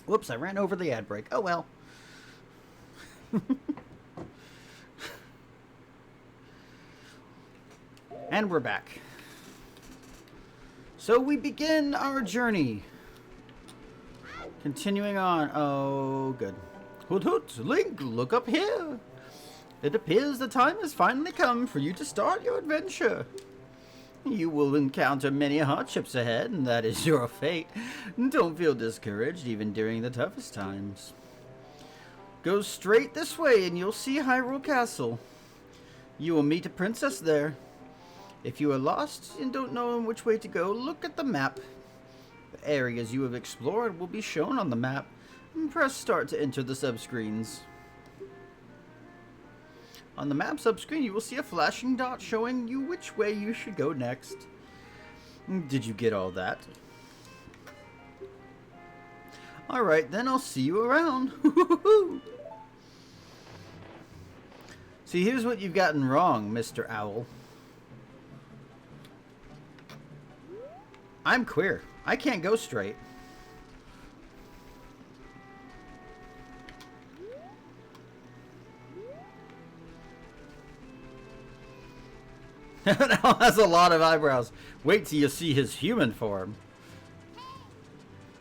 Whoops, I ran over the ad break. Oh well. And we're back. So we begin our journey. Continuing on. Oh, good. Hoot hoot, Link, look up here. It appears the time has finally come for you to start your adventure. You will encounter many hardships ahead, and that is your fate. Don't feel discouraged, even during the toughest times. Go straight this way, and you'll see Hyrule Castle. You will meet a princess there. If you are lost and don't know which way to go, look at the map. The areas you have explored will be shown on the map. And press start to enter the subscreens. On the map subscreen, you will see a flashing dot showing you which way you should go next. Did you get all that? Alright, then I'll see you around. See, here's what you've gotten wrong, Mr. Owl. I'm queer. I can't go straight. That owl has a lot of eyebrows. Wait till you see his human form.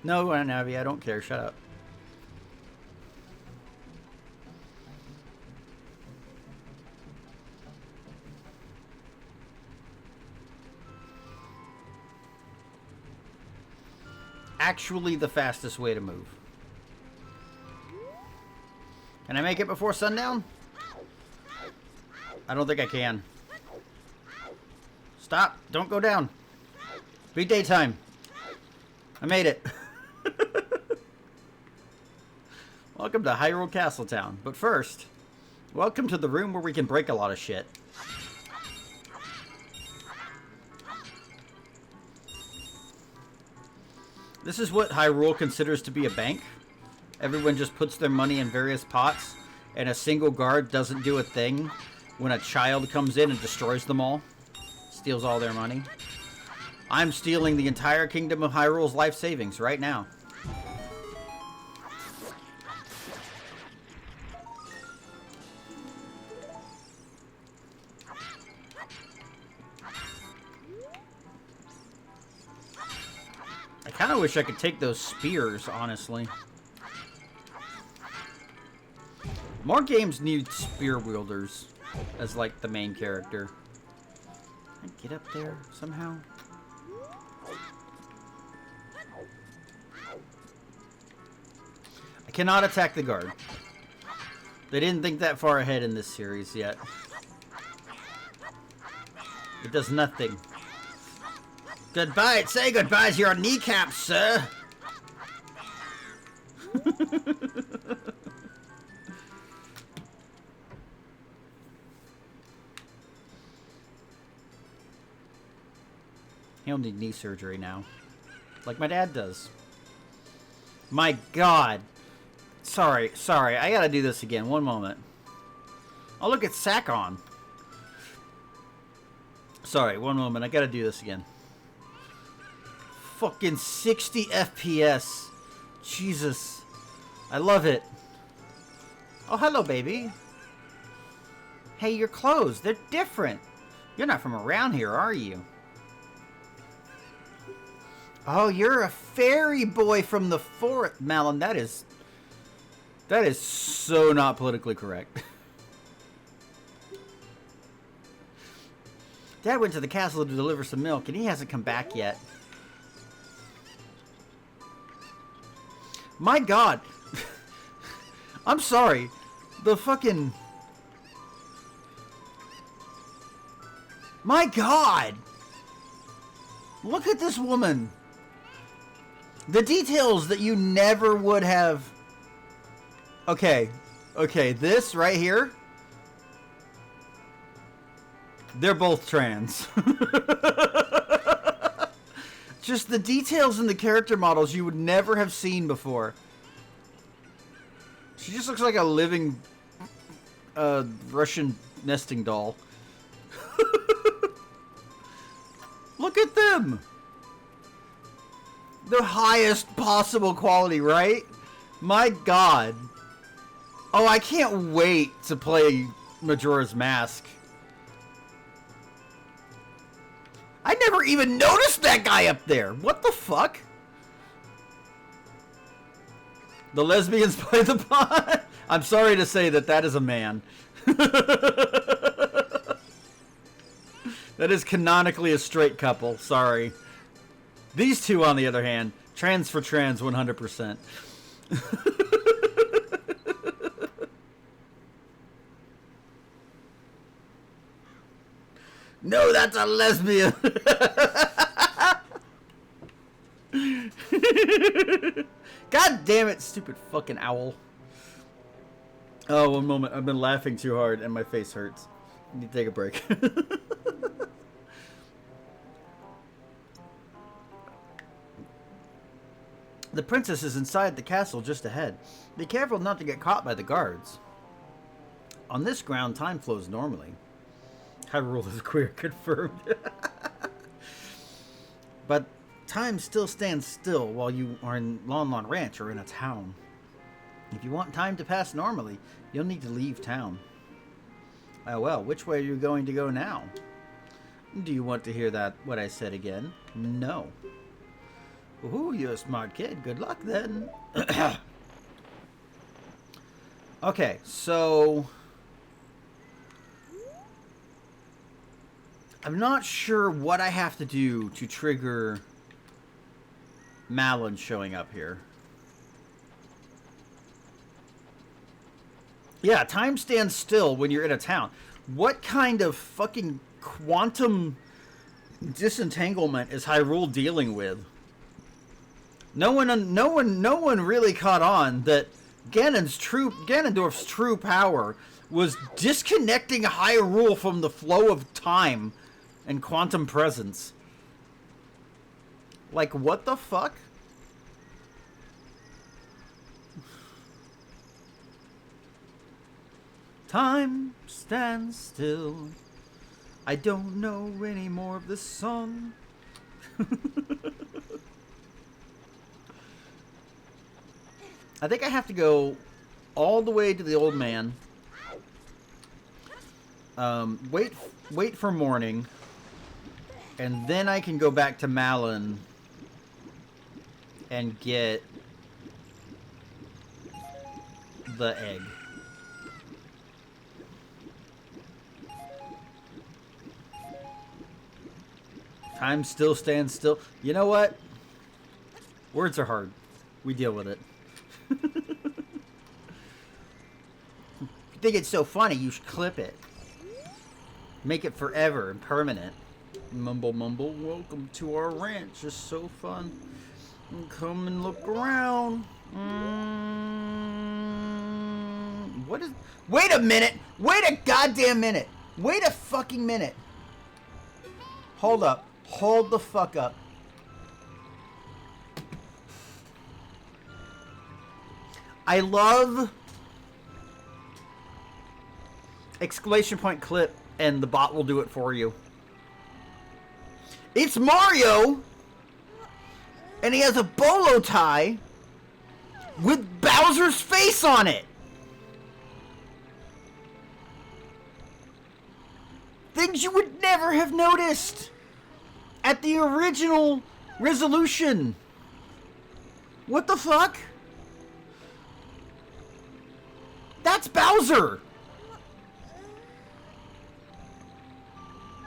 No, Navi, I don't care. Shut up. Actually the fastest way to move. Can I make it before sundown? I don't think I can. Stop! Don't go down. Be daytime. I made it. Welcome to Hyrule Castle Town. But first, welcome to the room where we can break a lot of shit. This is what Hyrule considers to be a bank. Everyone just puts their money in various pots, and a single guard doesn't do a thing when a child comes in and destroys them all. Steals all their money. I'm stealing the entire Kingdom of Hyrule's life savings right now. I kind of wish I could take those spears, honestly. More games need spear wielders as, like, the main character. Can I get up there somehow? I cannot attack the guard. They didn't think that far ahead in this series yet. It does nothing. Goodbye. Say goodbye to your kneecaps, sir. He'll need knee surgery now. Like my dad does. My God. Sorry. I gotta do this again. One moment. Oh, look, it's Sakon. Sorry, one moment. I gotta do this again. Fucking 60 FPS. Jesus. I love it. Oh, hello, baby. Hey, your clothes. They're different. You're not from around here, are you? Oh, you're a fairy boy from the forest. Malin, that is so not politically correct. Dad went to the castle to deliver some milk, and he hasn't come back yet. My God. I'm sorry. The fucking... My God. Look at this woman. The details that you never would have... Okay, this right here, they're both trans. Just the details in the character models you would never have seen before. She just looks like a living Russian nesting doll. Look at them! The highest possible quality, right? My God. Oh, I can't wait to play Majora's Mask. I never even noticed that guy up there. What the fuck? The lesbians play the pond. I'm sorry to say that that is a man. That is canonically a straight couple. Sorry. These two, on the other hand, trans for trans 100%. No, that's a lesbian. God damn it, stupid fucking owl. Oh, one moment. I've been laughing too hard and my face hurts. I need to take a break. The princess is inside the castle just ahead. Be careful not to get caught by the guards. On this ground, time flows normally. Hyrule is queer, confirmed. But time still stands still while you are in Lon Lon Ranch or in a town. If you want time to pass normally, you'll need to leave town. Oh well, which way are you going to go now? Do you want to hear what I said again? No. Ooh, you're a smart kid. Good luck then. Okay, so I'm not sure what I have to do to trigger Malon showing up here. Yeah, time stands still when you're in a town. What kind of fucking quantum disentanglement is Hyrule dealing with? No one really caught on that Ganondorf's true power was disconnecting Hyrule from the flow of time and quantum presence. Like, what the fuck? Time stands still. I don't know any more of this song. I think I have to go all the way to the old man. Wait for morning. And then I can go back to Malon and get the egg. Time still stands still. You know what? Words are hard. We deal with it. If you think it's so funny, you should clip it. Make it forever and permanent. Mumble, mumble. Welcome to our ranch. It's so fun. Come and look around. What is... Wait a minute! Wait a goddamn minute! Wait a fucking minute! Hold up. Hold the fuck up. I love... Exclamation point clip, and the bot will do it for you. It's Mario! And he has a bolo tie with Bowser's face on it! Things you would never have noticed at the original resolution. What the fuck? That's Bowser!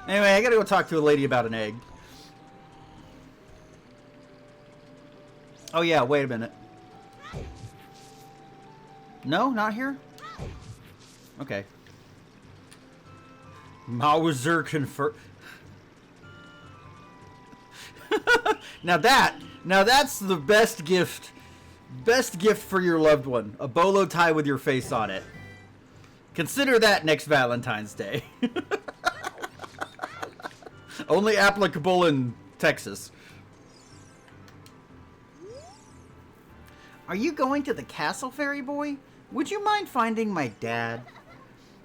Anyway, I gotta go talk to a lady about an egg. Oh yeah, wait a minute. No, not here? Okay. Mauser confirm. Now that's the best gift. Best gift for your loved one. A bolo tie with your face on it. Consider that next Valentine's Day. Only applicable in Texas. Are you going to the castle, fairy boy? Would you mind finding my dad?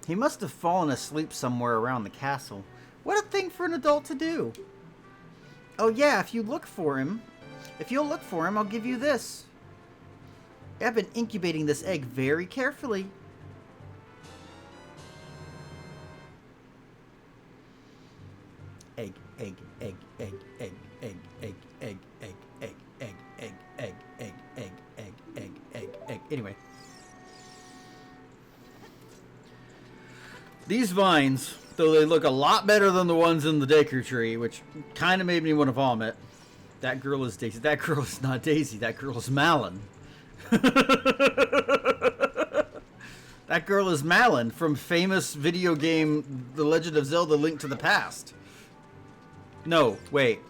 He must have fallen asleep somewhere around the castle. What a thing for an adult to do. Oh yeah, if you'll look for him, I'll give you this. I've been incubating this egg very carefully. Egg, egg, egg, egg, egg, egg, egg, egg, egg, egg, egg, egg, egg, egg, egg, egg, egg, egg, egg. Anyway. These vines, though they look a lot better than the ones in the Daker tree, which kind of made me want to vomit. That girl is Daisy. That girl is not Daisy. That girl is Malin. That girl is Malin from famous video game The Legend of Zelda: Link to the Past. No, wait.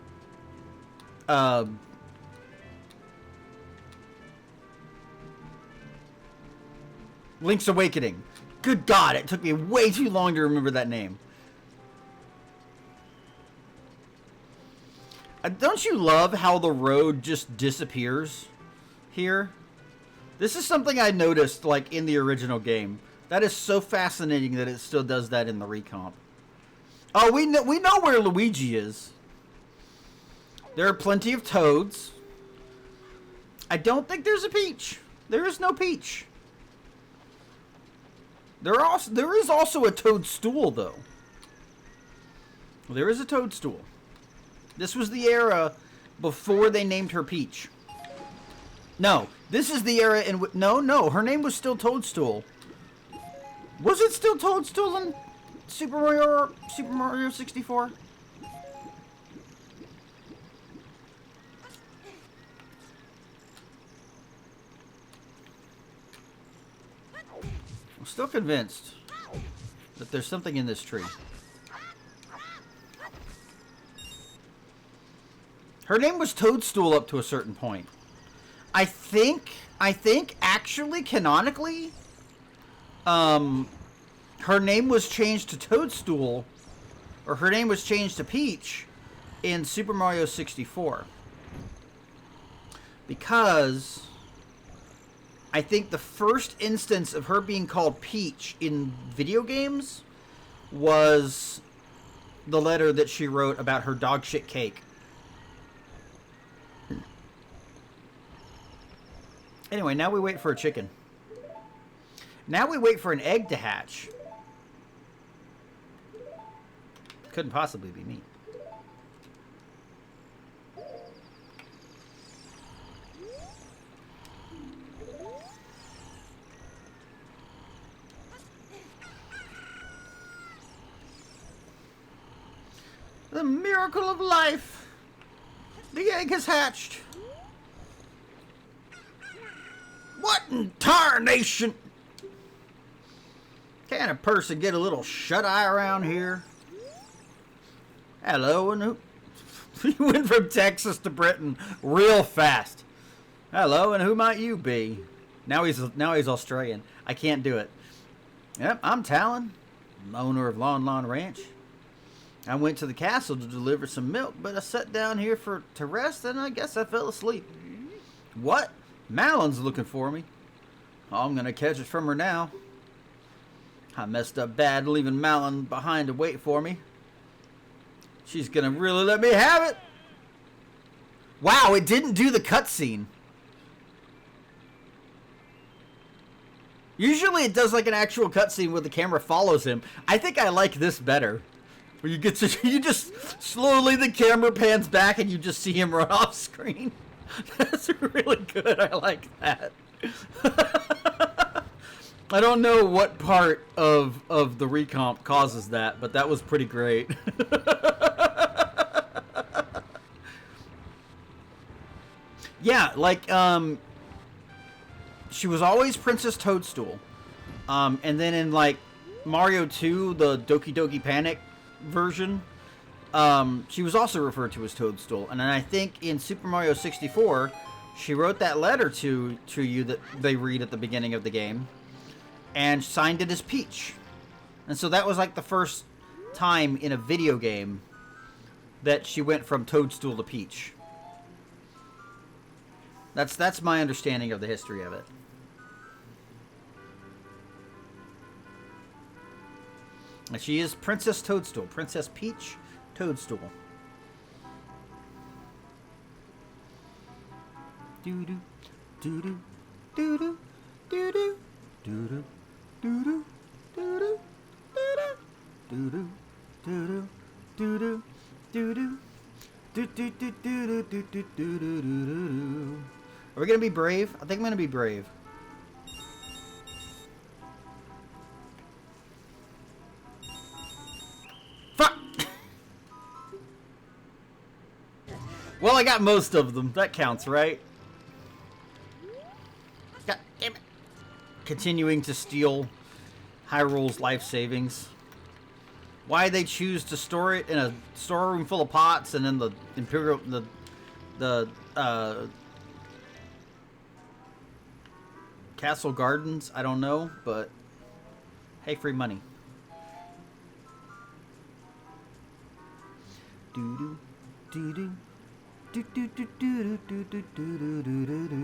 Link's Awakening. Good God, it took me way too long to remember that name. Don't you love how the road just disappears here? This is something I noticed, like, in the original game. That is so fascinating that it still does that in the recomp. Oh, we know where Luigi is. There are plenty of Toads. I don't think there's a Peach. There is no Peach. There is also a Toadstool, though. There is a Toadstool. This was the era before they named her Peach. No, this is the era in which... No, her name was still Toadstool. Was it still Toadstool in Super Mario 64? I'm still convinced that there's something in this tree. Her name was Toadstool up to a certain point. I think actually canonically, her name was changed to Toadstool, or her name was changed to Peach in Super Mario 64. Because I think the first instance of her being called Peach in video games was the letter that she wrote about her dog shit cake. Anyway, now we wait for a chicken. Now we wait for an egg to hatch. Couldn't possibly be me. The miracle of life. The egg has hatched. What in tarnation? Can a person get a little shut-eye around here? Hello, and who? You went from Texas to Britain real fast. Hello, and who might you be? Now he's Australian. I can't do it. Yep, I'm Talon, owner of Lon Ranch. I went to the castle to deliver some milk, but I sat down here to rest, and I guess I fell asleep. What? Malin's looking for me. I'm gonna catch it from her now. I messed up bad leaving Malin behind to wait for me. She's gonna really let me have it. Wow, it didn't do the cutscene. Usually it does like an actual cutscene where the camera follows him. I think I like this better. Where you just slowly the camera pans back and you just see him run off screen. That's really good. I like that. I don't know what part of the recomp causes that, but that was pretty great. Yeah, like, she was always Princess Toadstool. And then in, like, Mario 2, the Doki Doki Panic version, she was also referred to as Toadstool. And then I think in Super Mario 64, she wrote that letter to you that they read at the beginning of the game, and signed it as Peach. And so that was like the first time in a video game that she went from Toadstool to Peach. That's my understanding of the history of it. And she is Princess Toadstool. Princess Peach Toadstool. Doo-doo, doo-doo, do do do do do do do do do do do do do Are we gonna be brave? I think I'm gonna be brave. Fuck! Well, I got most of them. That counts, right? God damn it. Continuing to steal Hyrule's life savings. Why they choose to store it in a storeroom full of pots and in the Imperial... the Castle Gardens, I don't know, but hey, free money. Do do do do do do do do do do do do.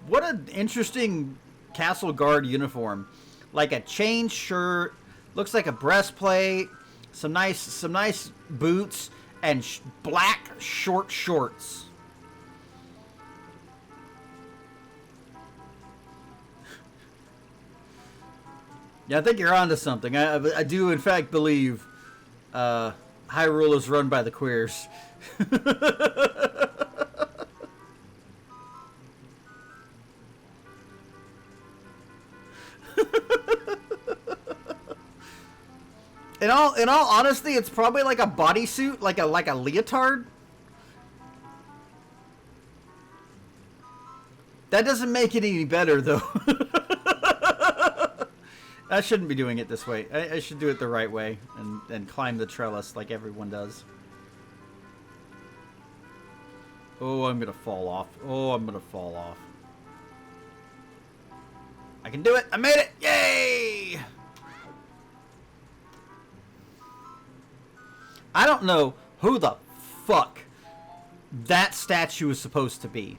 What an interesting Castle Guard uniform. Like a chain shirt, looks like a breastplate, some nice boots, and black short shorts. Yeah, I think you're onto something. I do in fact believe Hyrule is run by the queers. In all honesty, it's probably like a bodysuit, like a leotard. That doesn't make it any better, though. I shouldn't be doing it this way. I should do it the right way and climb the trellis like everyone does. Oh, I'm gonna fall off. Oh, I'm gonna fall off. I can do it! I made it! Yay! I don't know who the fuck that statue is supposed to be.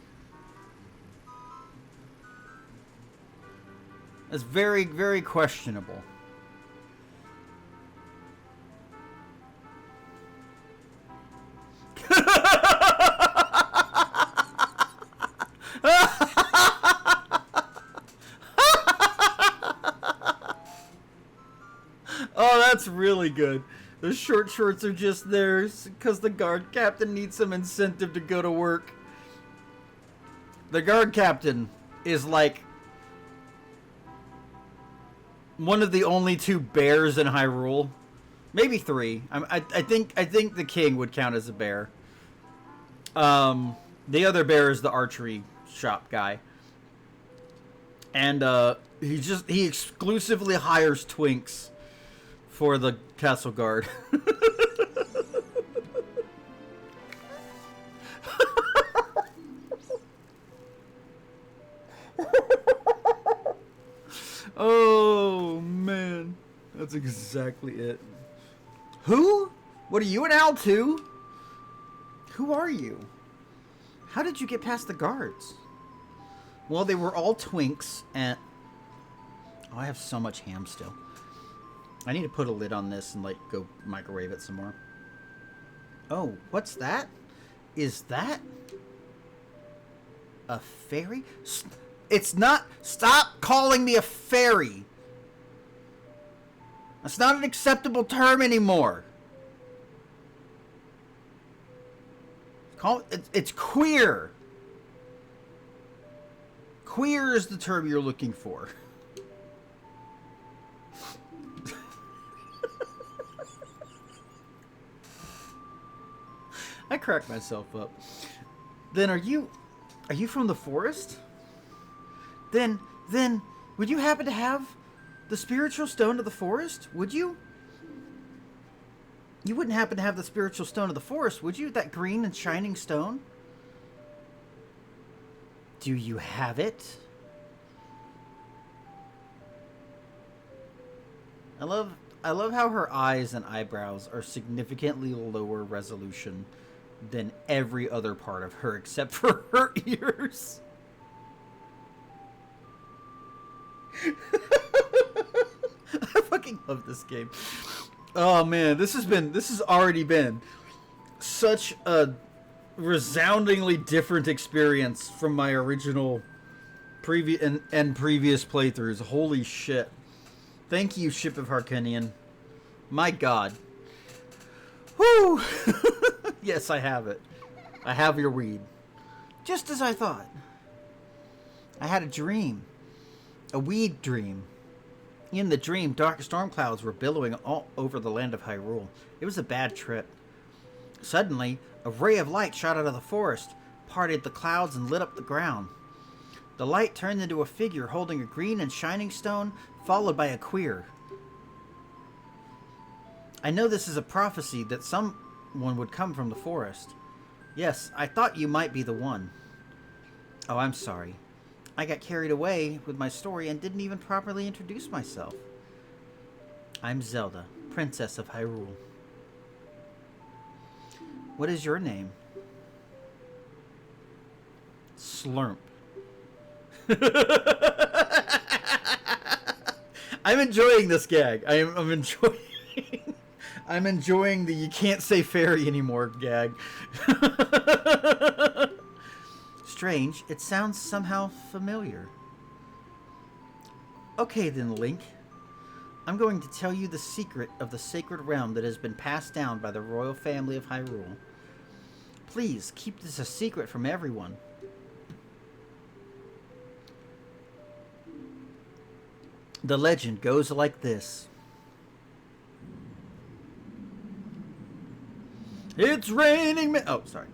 That's very, very questionable. Oh, that's really good. The short shorts are just there because the guard captain needs some incentive to go to work. The guard captain is like one of the only two bears in Hyrule. Maybe three. I think the king would count as a bear. The other bear is the archery shop guy. And he exclusively hires twinks for the castle guard. Oh man, that's exactly it. Who? What are you, an owl too? Who are you? How did you get past the guards? Well, they were all twinks and... Oh, I have so much ham still. I need to put a lid on this and like go microwave it some more. Oh, what's that? Is that a fairy? It's not. Stop calling me a fairy. That's not an acceptable term anymore. It's queer. Queer is the term you're looking for. I cracked myself up. Then are you from the forest? Then would you happen to have the spiritual stone of the forest? Would you? You wouldn't happen to have the spiritual stone of the forest, would you? That green and shining stone? Do you have it? I love how her eyes and eyebrows are significantly lower resolution than every other part of her except for her ears. fucking love this game. Oh man, this has already been such a resoundingly different experience from my original previous and previous playthroughs. Holy shit. Thank you, Ship of Harkinian. My god. Whoo! Yes, I have it. I have your weed. Just as I thought. I had a dream. A weed dream. In the dream, dark storm clouds were billowing all over the land of Hyrule. It was a bad trip. Suddenly, a ray of light shot out of the forest, parted the clouds, and lit up the ground. The light turned into a figure holding a green and shining stone, followed by a queer. I know this is a prophecy that someone would come from the forest. Yes, I thought you might be the one. Oh, I'm sorry. I got carried away with my story and didn't even properly introduce myself. I'm Zelda, Princess of Hyrule. What is your name? Slurp. I'm enjoying this gag. I'm enjoying... I'm enjoying the you can't say fairy anymore gag. Strange, it sounds somehow familiar. Okay then, Link. I'm going to tell you the secret of the sacred realm that has been passed down by the royal family of Hyrule. Please, keep this a secret from everyone. The legend goes like this. It's raining oh, sorry.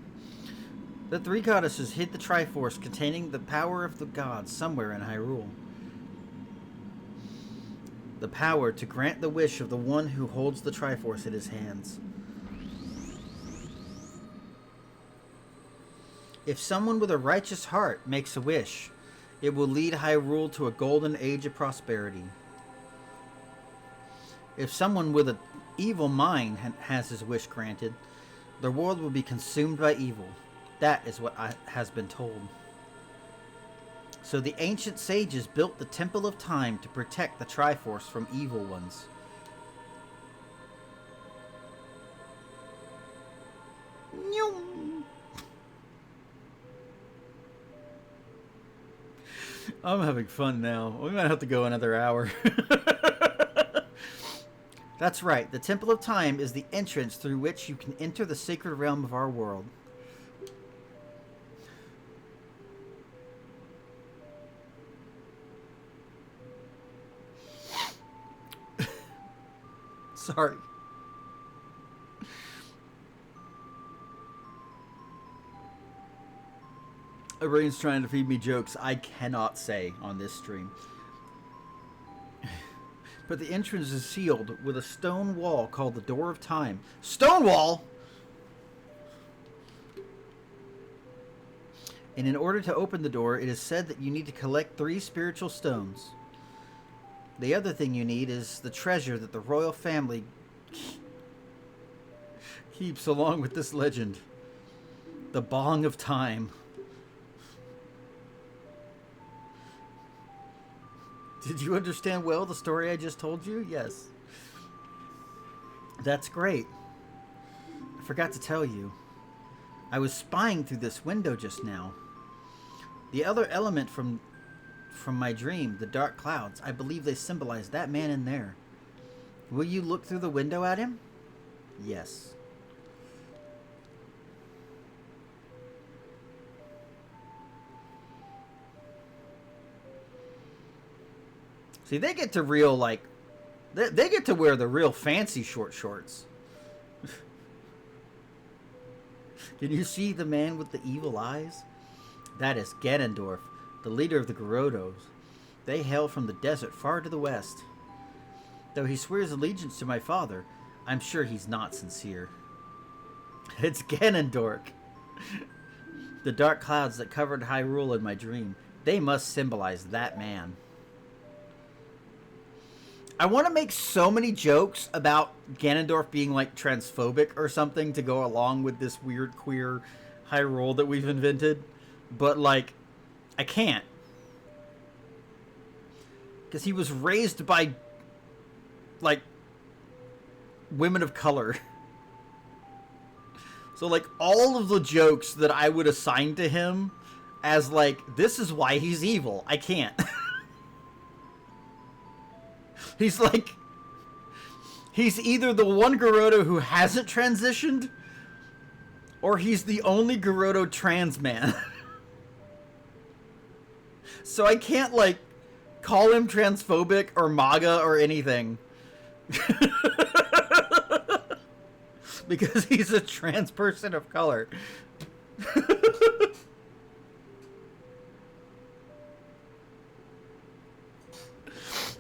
The three goddesses hid the Triforce containing the power of the gods somewhere in Hyrule. The power to grant the wish of the one who holds the Triforce in his hands. If someone with a righteous heart makes a wish, it will lead Hyrule to a golden age of prosperity. If someone with an evil mind has his wish granted, the world will be consumed by evil. That is what has been told. So the ancient sages built the Temple of Time to protect the Triforce from evil ones. I'm having fun now. We might have to go another hour. That's right. The Temple of Time is the entrance through which you can enter the sacred realm of our world. Sorry. Rain's trying to feed me jokes I cannot say on this stream. But the entrance is sealed with a stone wall called the Door of Time. Stone wall? And in order to open the door, it is said that you need to collect 3 spiritual stones. The other thing you need is the treasure that the royal family keeps along with this legend. The Bong of Time. Did you understand well the story I just told you? Yes. That's great. I forgot to tell you. I was spying through this window just now. The other element from my dream, the dark clouds, I believe they symbolize that man in there. Will you look through the window at him? Yes. See, they get to real, like, they get to wear the real fancy short shorts. Can you see the man with the evil eyes? That is Ganondorf, the leader of the Gerudos. They hail from the desert far to the west. Though he swears allegiance to my father, I'm sure he's not sincere. It's Ganondorf. The dark clouds that covered Hyrule in my dream, they must symbolize that man. I want to make so many jokes about Ganondorf being like transphobic or something to go along with this weird queer Hyrule that we've invented. But like, I can't. Because he was raised by like women of color. So like all of the jokes that I would assign to him as like, this is why he's evil. I can't. He's like, he's either the one Gerudo who hasn't transitioned, or he's the only Gerudo trans man. So I can't like call him transphobic or MAGA or anything. Because he's a trans person of color.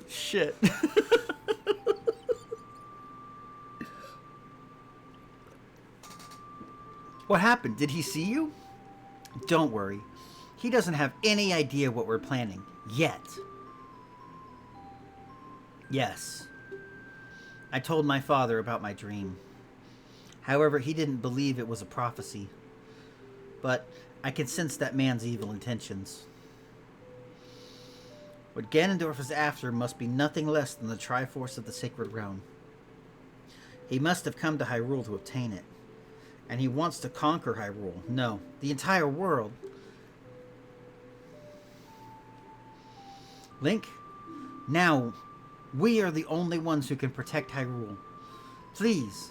Shit. What happened? Did he see you? Don't worry. He doesn't have any idea what we're planning. Yet. Yes. I told my father about my dream. However, he didn't believe it was a prophecy. But I can sense that man's evil intentions. What Ganondorf is after must be nothing less than the Triforce of the Sacred Realm. He must have come to Hyrule to obtain it. And he wants to conquer Hyrule. No, the entire world. Link, now we are the only ones who can protect Hyrule. Please.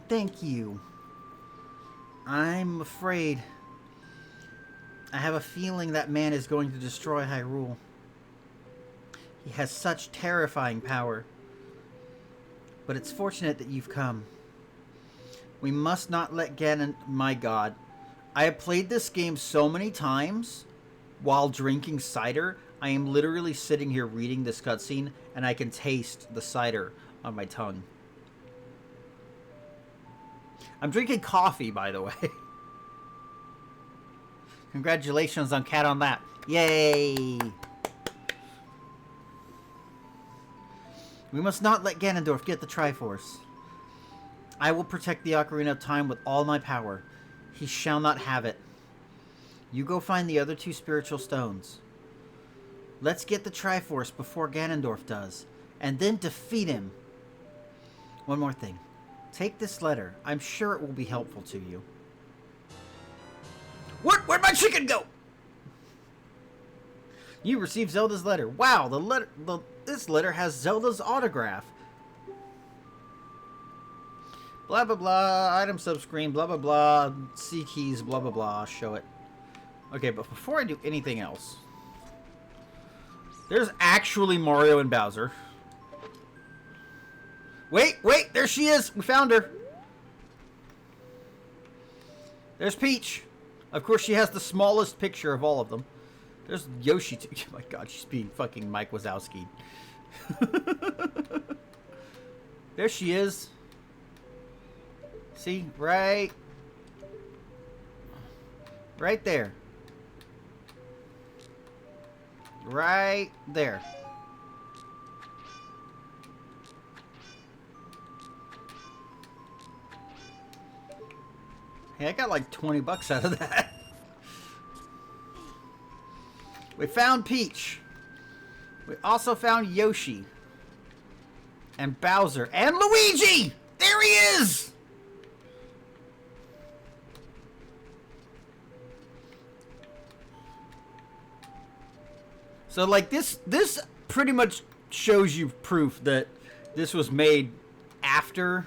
Thank you. I'm afraid. I have a feeling that man is going to destroy Hyrule. He has such terrifying power. But it's fortunate that you've come. We must not let Ganon... My god. I have played this game so many times while drinking cider. I am literally sitting here reading this cutscene and I can taste the cider on my tongue. I'm drinking coffee, by the way. Congratulations on Cat on that. Yay! We must not let Ganondorf get the Triforce. I will protect the Ocarina of Time with all my power. He shall not have it. You go find the other two spiritual stones. Let's get the Triforce before Ganondorf does, and then defeat him. One more thing. Take this letter. I'm sure it will be helpful to you. What? Where'd my chicken go? You received Zelda's letter. Wow, this letter has Zelda's autograph. Blah, blah, blah. Item subscreen. Blah, blah, blah. C keys. Blah, blah, blah. Show it. Okay, but before I do anything else, there's actually Mario and Bowser. Wait, there she is. We found her. There's Peach. Of course, she has the smallest picture of all of them. There's Yoshi too. Oh my god, she's being fucking Mike Wazowski. There she is. See, right there. Right there. Hey, I got like 20 bucks out of that. We found Peach. We also found Yoshi. And Bowser. And Luigi! There he is! So, like, this pretty much shows you proof that this was made after...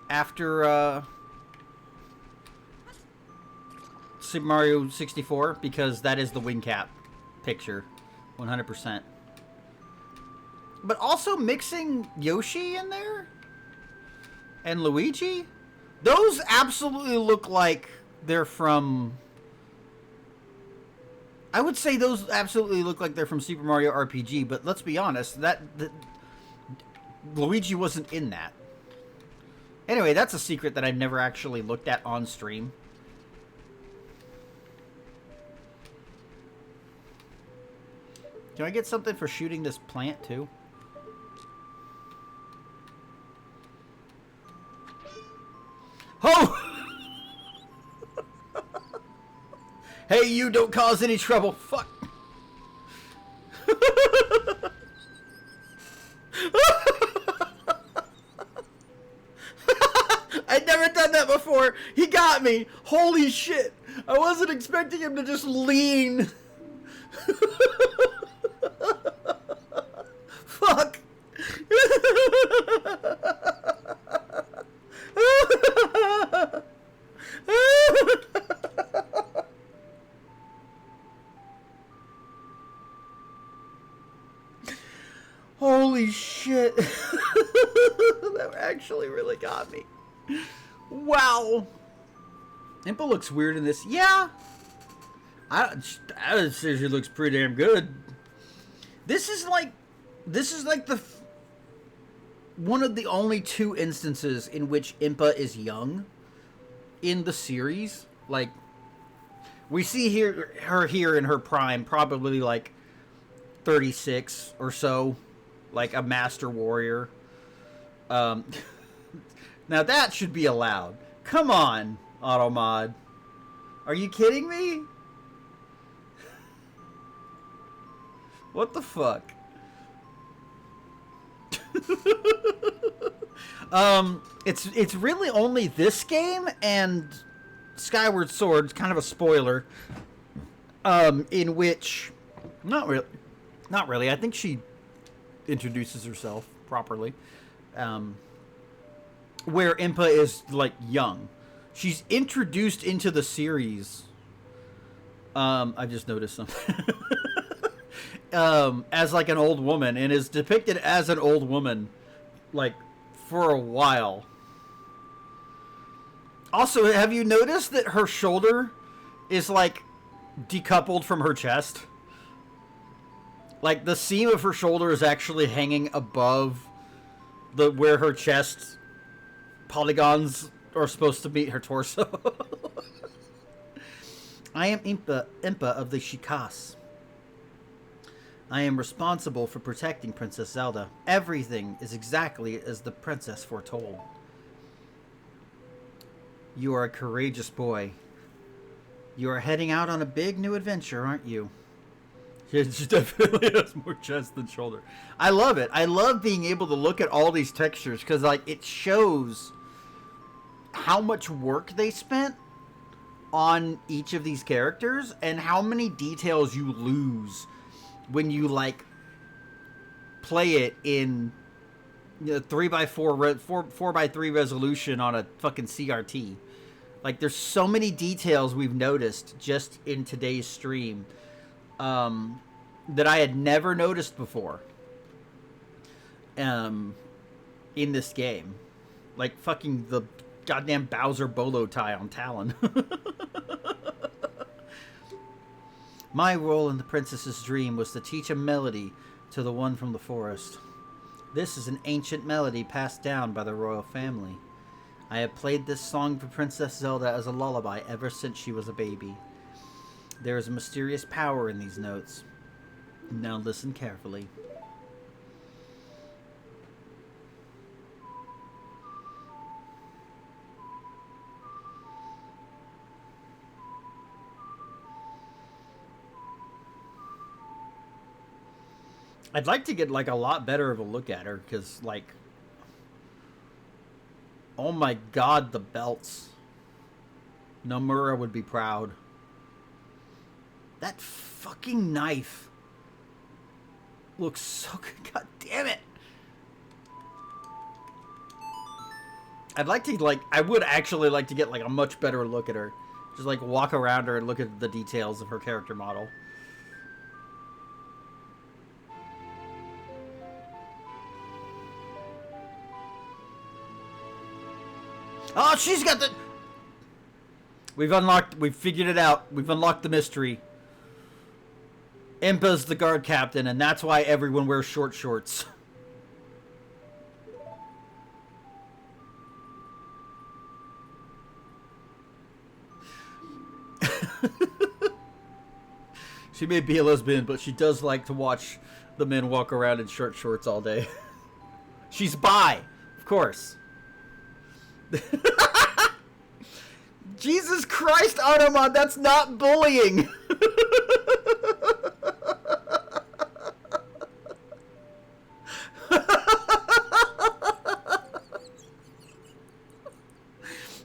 after Super Mario 64, because that is the wing cap picture, 100%. But also mixing Yoshi in there and Luigi, those absolutely look like they're from... I would say those absolutely look like they're from Super Mario RPG, but let's be honest, Luigi wasn't in that. Anyway, that's a secret that I never actually looked at on stream. Can I get something for shooting this plant too? Oh! Hey, you don't cause any trouble. Fuck. I'd never done that before. He got me. Holy shit. I wasn't expecting him to just lean. Fuck. Holy shit. That actually really got me. Wow. Impa looks weird in this. Yeah. I say she looks pretty damn good. This is like the one of the only two instances in which Impa is young in the series. Like, we see her here in her prime, probably like 36 or so, like a master warrior. Now that should be allowed. Come on, Automod. Are you kidding me? What the fuck? It's really only this game and Skyward Sword, kind of a spoiler, in which not really. I think she introduces herself properly. Where Impa is like young. She's introduced into the series. I just noticed something. As like an old woman, and is depicted as an old woman like for a while. Also, have you noticed that her shoulder is like decoupled from her chest? Like the seam of her shoulder is actually hanging above the where her chest polygons are supposed to meet her torso. I am Impa of the Shikas. I am responsible for protecting Princess Zelda. Everything is exactly as the princess foretold. You are a courageous boy. You are heading out on a big new adventure, aren't you? She definitely has more chest than shoulder. I love it. I love being able to look at all these textures because, like, it shows how much work they spent on each of these characters and how many details you lose when you like play it in 3x4 4x3 resolution on a fucking CRT. Like, there's so many details we've noticed just in today's stream that I had never noticed before in this game. Like fucking the goddamn Bowser bolo tie on Talon. My role in the princess's dream was to teach a melody to the one from the forest. This is an ancient melody passed down by the royal family. I have played this song for Princess Zelda as a lullaby ever since she was a baby. There is a mysterious power in these notes. Now listen carefully. I'd like to get like a lot better of a look at her because, like, oh my god, the belts. Nomura would be proud. That fucking knife looks so good. God damn it. I'd like to, like, I would actually like to get like a much better look at her. Just like walk around her and look at the details of her character model. Oh, she's got the... We've figured it out. We've unlocked the mystery. Impa's the guard captain, and that's why everyone wears short shorts. She may be a lesbian, but she does like to watch the men walk around in short shorts all day. She's bi, of course. Jesus Christ, Automod, that's not bullying!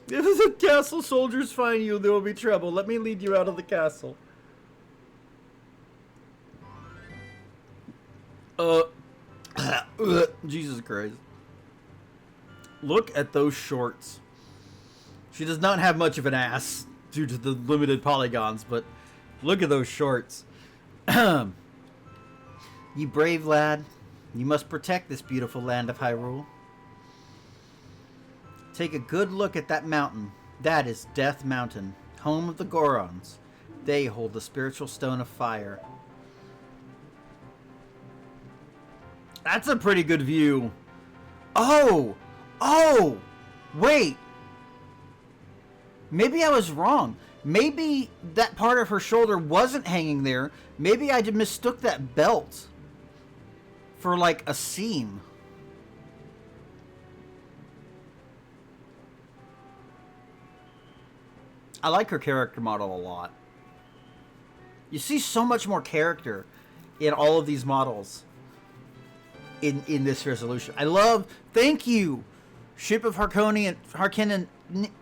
If the castle soldiers find you, there will be trouble. Let me lead you out of the castle. Jesus Christ. Look at those shorts. She does not have much of an ass due to the limited polygons, but look at those shorts. You brave lad. You must protect this beautiful land of Hyrule. Take a good look at that mountain. That is Death Mountain, home of the Gorons. They hold the spiritual stone of fire. That's a pretty good view. Oh! Oh! Wait! Maybe I was wrong. Maybe that part of her shoulder wasn't hanging there. Maybe I mistook that belt for like a seam. I like her character model a lot. You see so much more character in all of these models in this resolution. I love... Thank you, Ship of Harkinian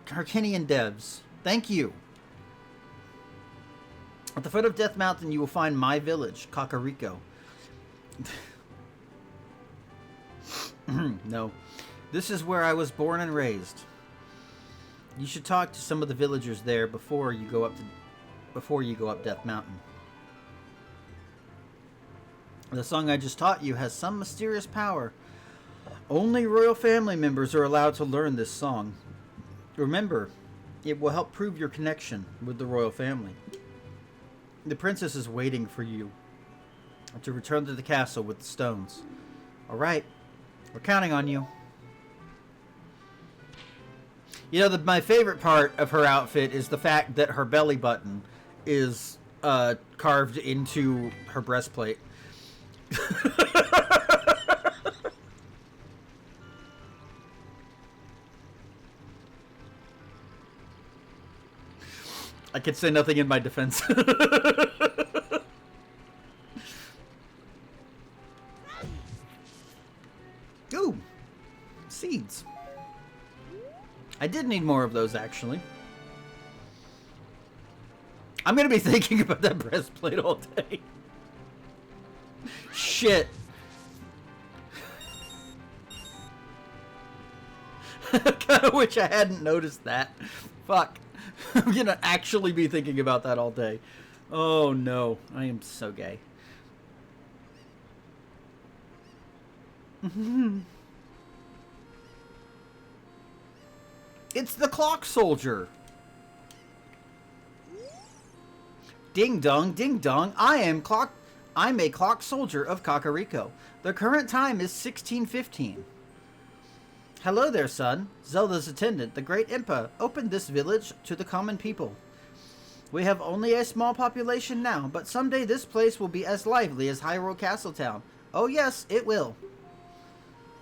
devs. Thank you. At the foot of Death Mountain, you will find my village, Kakariko. No. This is where I was born and raised. You should talk to some of the villagers there before you go up Death Mountain. The song I just taught you has some mysterious power. Only royal family members are allowed to learn this song. Remember, it will help prove your connection with the royal family. The princess is waiting for you to return to the castle with the stones. Alright, we're counting on you. You know, my favorite part of her outfit is the fact that her belly button is carved into her breastplate. I could say nothing in my defense. Ooh, seeds. I did need more of those, actually. I'm gonna be thinking about that breastplate all day. Shit. I kinda wish I hadn't noticed that. Fuck. I'm gonna actually be thinking about that all day. Oh no, I am so gay. It's the clock soldier. Ding dong, ding dong. I'm a clock soldier of Kakariko. The current time is 16:15. Hello there, son. Zelda's attendant, the great Impa, opened this village to the common people. We have only a small population now, but someday this place will be as lively as Hyrule Castletown. Oh yes, it will.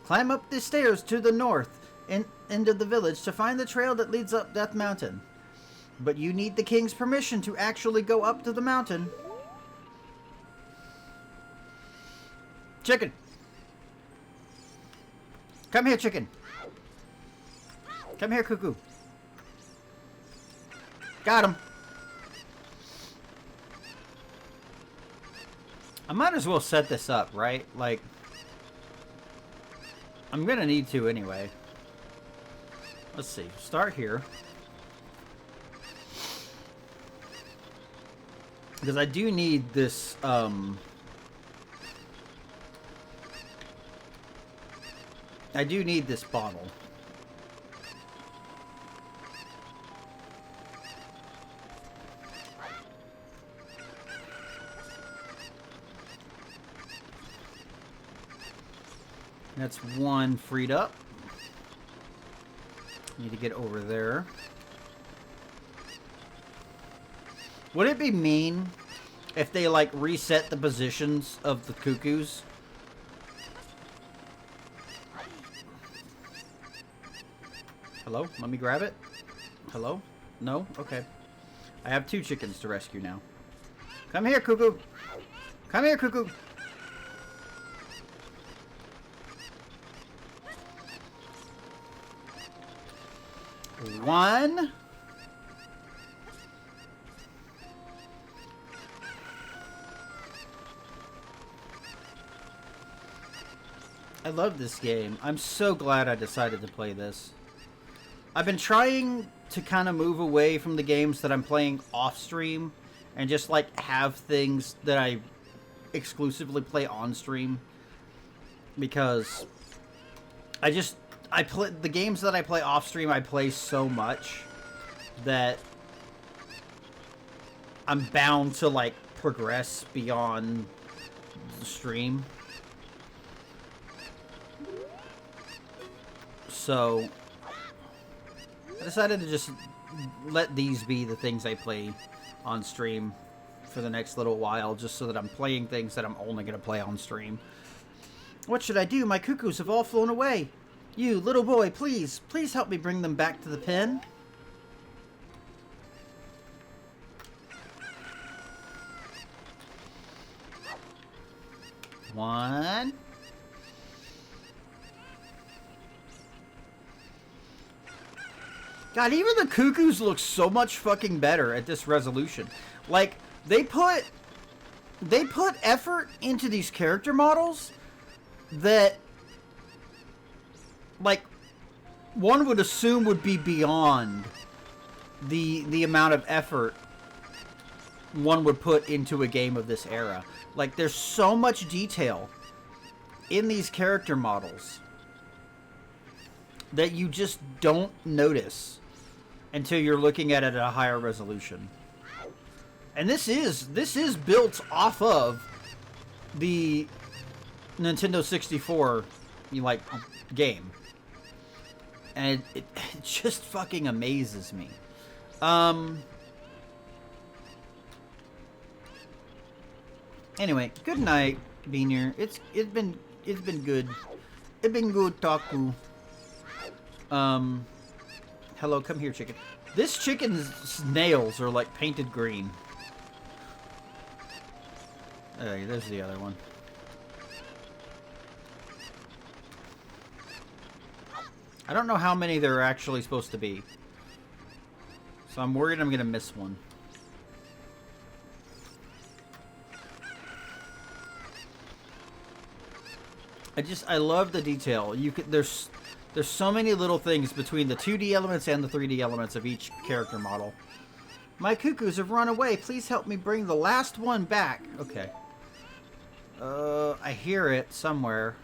Climb up the stairs to the north into the village to find the trail that leads up Death Mountain. But you need the king's permission to actually go up to the mountain. Chicken. Come here, chicken. Come here, cuckoo. Got him. I might as well set this up, right? Like, I'm gonna need to anyway. Let's see. Start here. Because I do need this, I do need this bottle. That's one freed up. Need to get over there. Would it be mean if they, like, reset the positions of the cuckoos? Hello? Let me grab it. Hello? No? Okay. I have 2 chickens to rescue now. Come here, Cuckoo. Come here, Cuckoo. One. I love this game. I'm so glad I decided to play this. I've been trying to kind of move away from the games that I'm playing off stream and just like have things that I exclusively play on stream, because I play the games that I play off stream. I play so much that I'm bound to like progress beyond the stream. So I decided to just let these be the things I play on stream for the next little while, just so that I'm playing things that I'm only going to play on stream. What should I do? My cuckoos have all flown away. You, little boy, please help me bring them back to the pen. One. God, even the cuckoos look so much fucking better at this resolution. Like, they put effort into these character models that, like, one would assume would be beyond the amount of effort one would put into a game of this era. Like, there's so much detail in these character models that you just don't notice until you're looking at it at a higher resolution. And this is built off of the Nintendo 64 game. And it just fucking amazes me. Anyway, good night, Beanier. It's been good. It's been good, Taku. Hello, come here, chicken. This chicken's nails are like painted green. There's the other one. I don't know how many there are actually supposed to be, so I'm worried I'm gonna miss one. I love the detail. There's so many little things between the 2D elements and the 3D elements of each character model. My cuckoos have run away. Please help me bring the last one back. Okay. I hear it somewhere.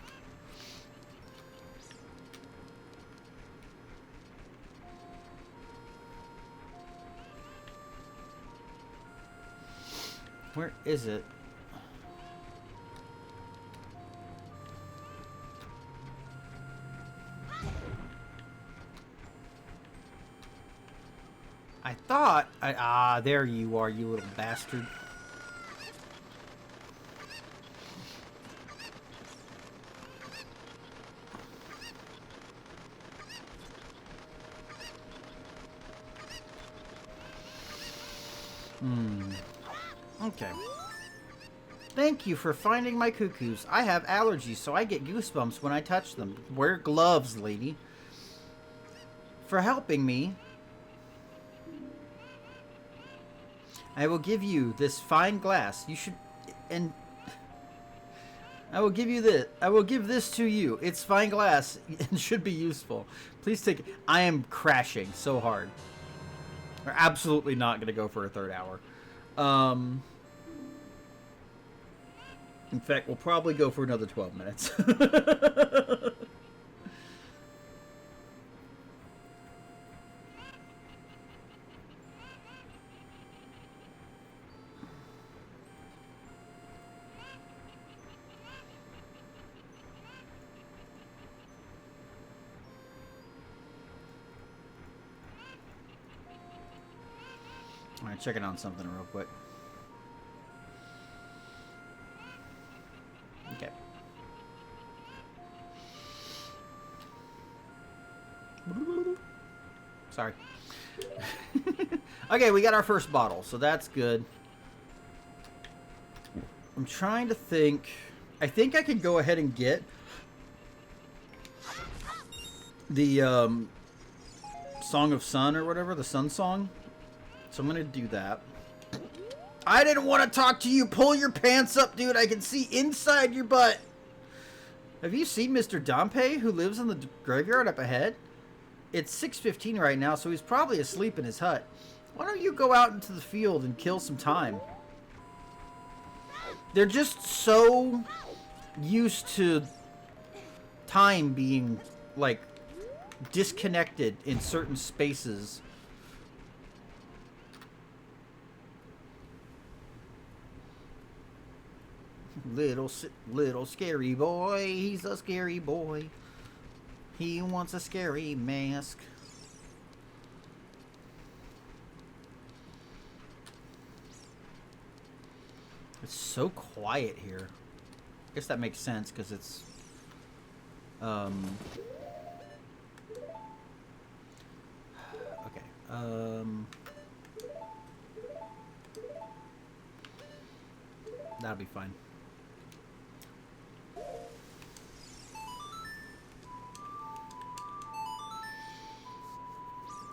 Where is it? I thought there you are, you little bastard. Okay. Thank you for finding my cuckoos. I have allergies, so I get goosebumps when I touch them. Wear gloves, lady. For helping me, I will give you this fine glass. You should... And... I will give you this. I will give this to you. It's fine glass and should be useful. Please take it. I am crashing so hard. We're absolutely not going to go for a third hour. In fact, we'll probably go for another 12 minutes. Alright, checking on something real quick. Okay. Sorry. Okay, we got our first bottle, so that's good. I'm trying to think. I think I could go ahead and get the Song of Sun or whatever, the Sun Song. So I'm going to do that. I didn't want to talk to you. Pull your pants up, dude. I can see inside your butt. Have you seen Mr. Dompe, who lives in the graveyard up ahead? It's 6:15 right now, so he's probably asleep in his hut. Why don't you go out into the field and kill some time? They're just so used to time being, like, disconnected in certain spaces. Little scary boy, he's a scary boy. He wants a scary mask. It's so quiet here. I guess that makes sense because it's okay. That'll be fine.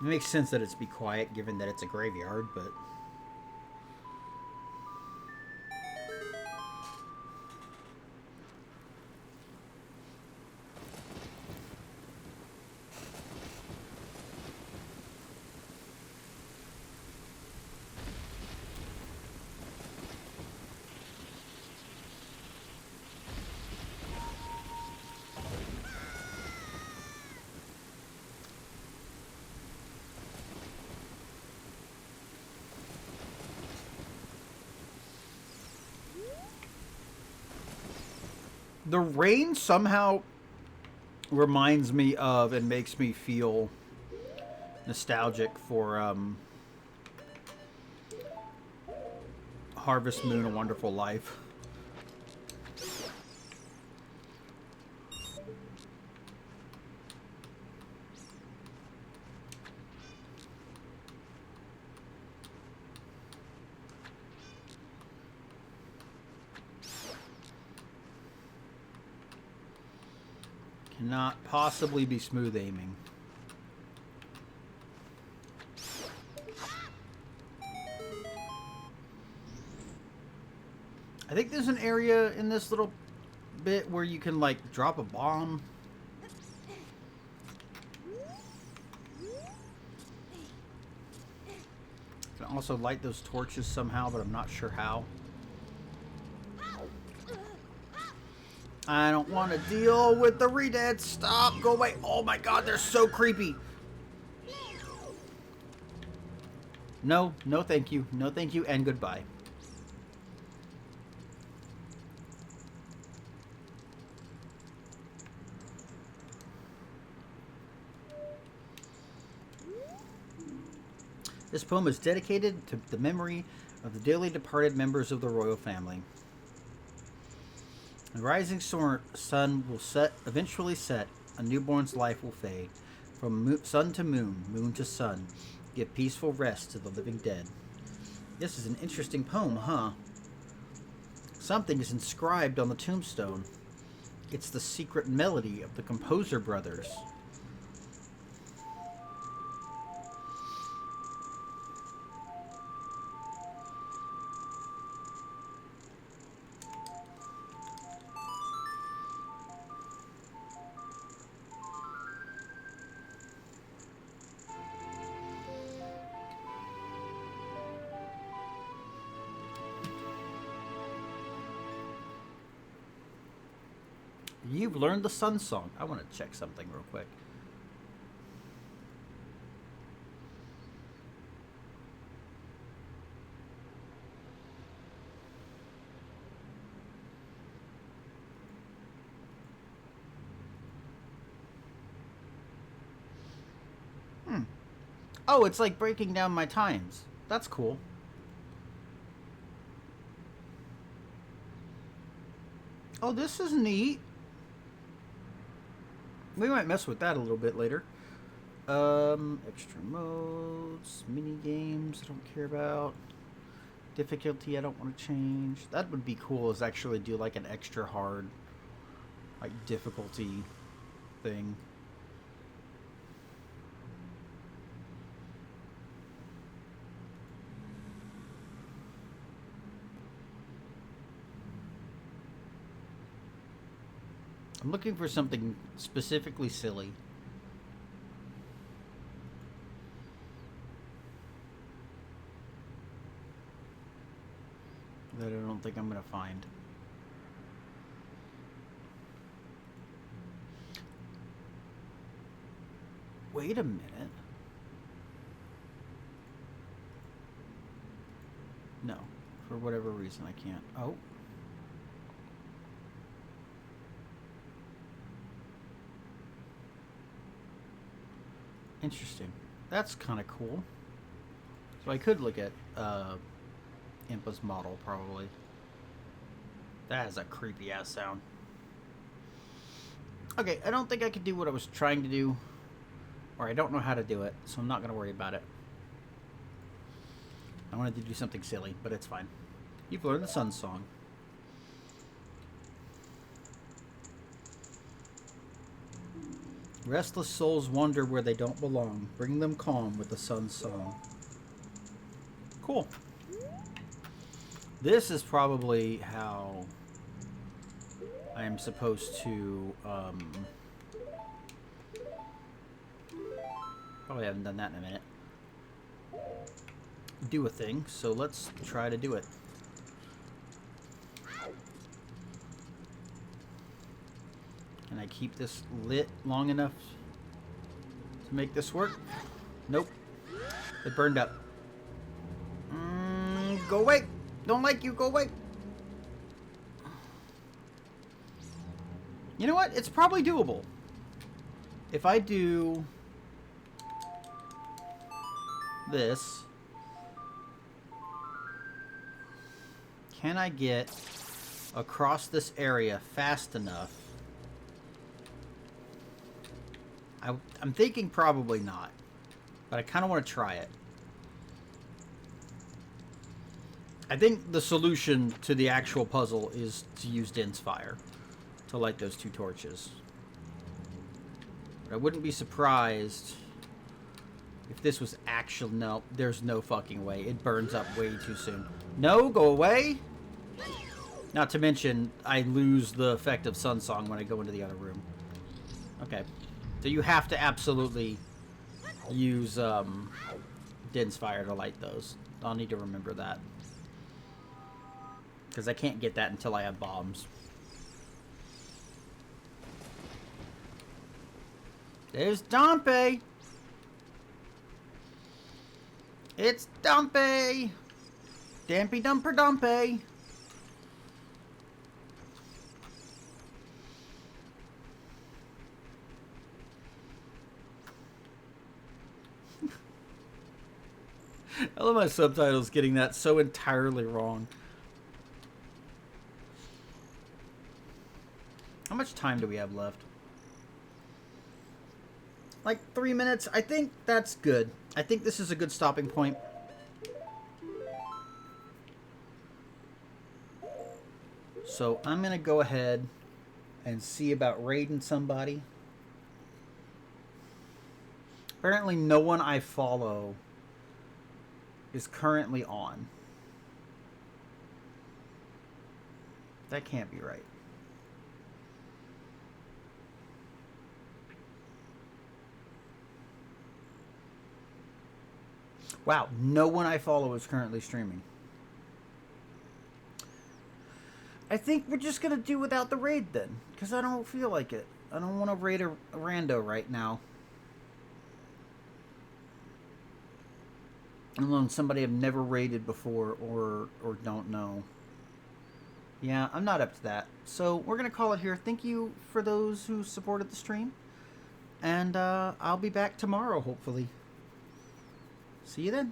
It makes sense that it's be quiet given that it's a graveyard, but the rain somehow reminds me of and makes me feel nostalgic for Harvest Moon: A Wonderful Life. Cannot possibly be smooth aiming. I think there's an area in this little bit where you can, like, drop a bomb. You can also light those torches somehow, but I'm not sure how. I don't want to deal with the redeads. Stop. Go away. Oh my god, they're so creepy. No, no thank you. No thank you, and goodbye. This poem is dedicated to the memory of the dearly departed members of the royal family. The rising sun will eventually set. A newborn's life will fade. From sun to moon, moon to sun, give peaceful rest to the living dead. This is an interesting poem, huh? Something is inscribed on the tombstone. It's the secret melody of the Composer Brothers. You've learned the Sun Song. I want to check something real quick. Oh, it's like breaking down my times. That's cool. Oh, this is neat. We might mess with that a little bit later. Extra modes, mini games, I don't care about. Difficulty, I don't want to change. That would be cool, is actually do like an extra hard, like, difficulty thing. I'm looking for something specifically silly. That I don't think I'm going to find. Wait a minute. No. For whatever reason, I can't. Oh. Interesting. That's kind of cool. So I could look at Impa's model, probably. That has a creepy ass sound. Okay, I don't think I could do what I was trying to do, or I don't know how to do it, so I'm not going to worry about it. I wanted to do something silly, but it's fine. You've learned the Sun Song. Restless souls wander where they don't belong. Bring them calm with the Sun Song. Cool. This is probably how I am supposed to, probably haven't done that in a minute. Do a thing, so let's try to do it. Can I keep this lit long enough to make this work? Nope. It burned up. Go away! Don't like you, go away! You know what? It's probably doable. If I do this, can I get across this area fast enough? I'm thinking probably not, but I kind of want to try it. I think the solution to the actual puzzle is to use Din's fire to light those two torches. But I wouldn't be surprised if this was actual... No, there's no fucking way. It burns up way too soon. No, go away! Not to mention, I lose the effect of Sun Song when I go into the other room. Okay. So you have to absolutely use Din's fire to light those. I'll need to remember that. Because I can't get that until I have bombs. There's Dompe! It's Dompe! Dampy Dumper Dompe! I love my subtitles getting that so entirely wrong. How much time do we have left? Like 3 minutes? I think that's good. I think this is a good stopping point. So I'm going to go ahead and see about raiding somebody. Apparently no one I follow is currently on. That can't be right. Wow, no one I follow is currently streaming. I think we're just going to do without the raid then, because I don't feel like it. I don't want to raid a rando right now. Alone somebody I've never raided before or don't know. Yeah, I'm not up to that. So we're going to call it here. Thank you for those who supported the stream. And I'll be back tomorrow, hopefully. See you then.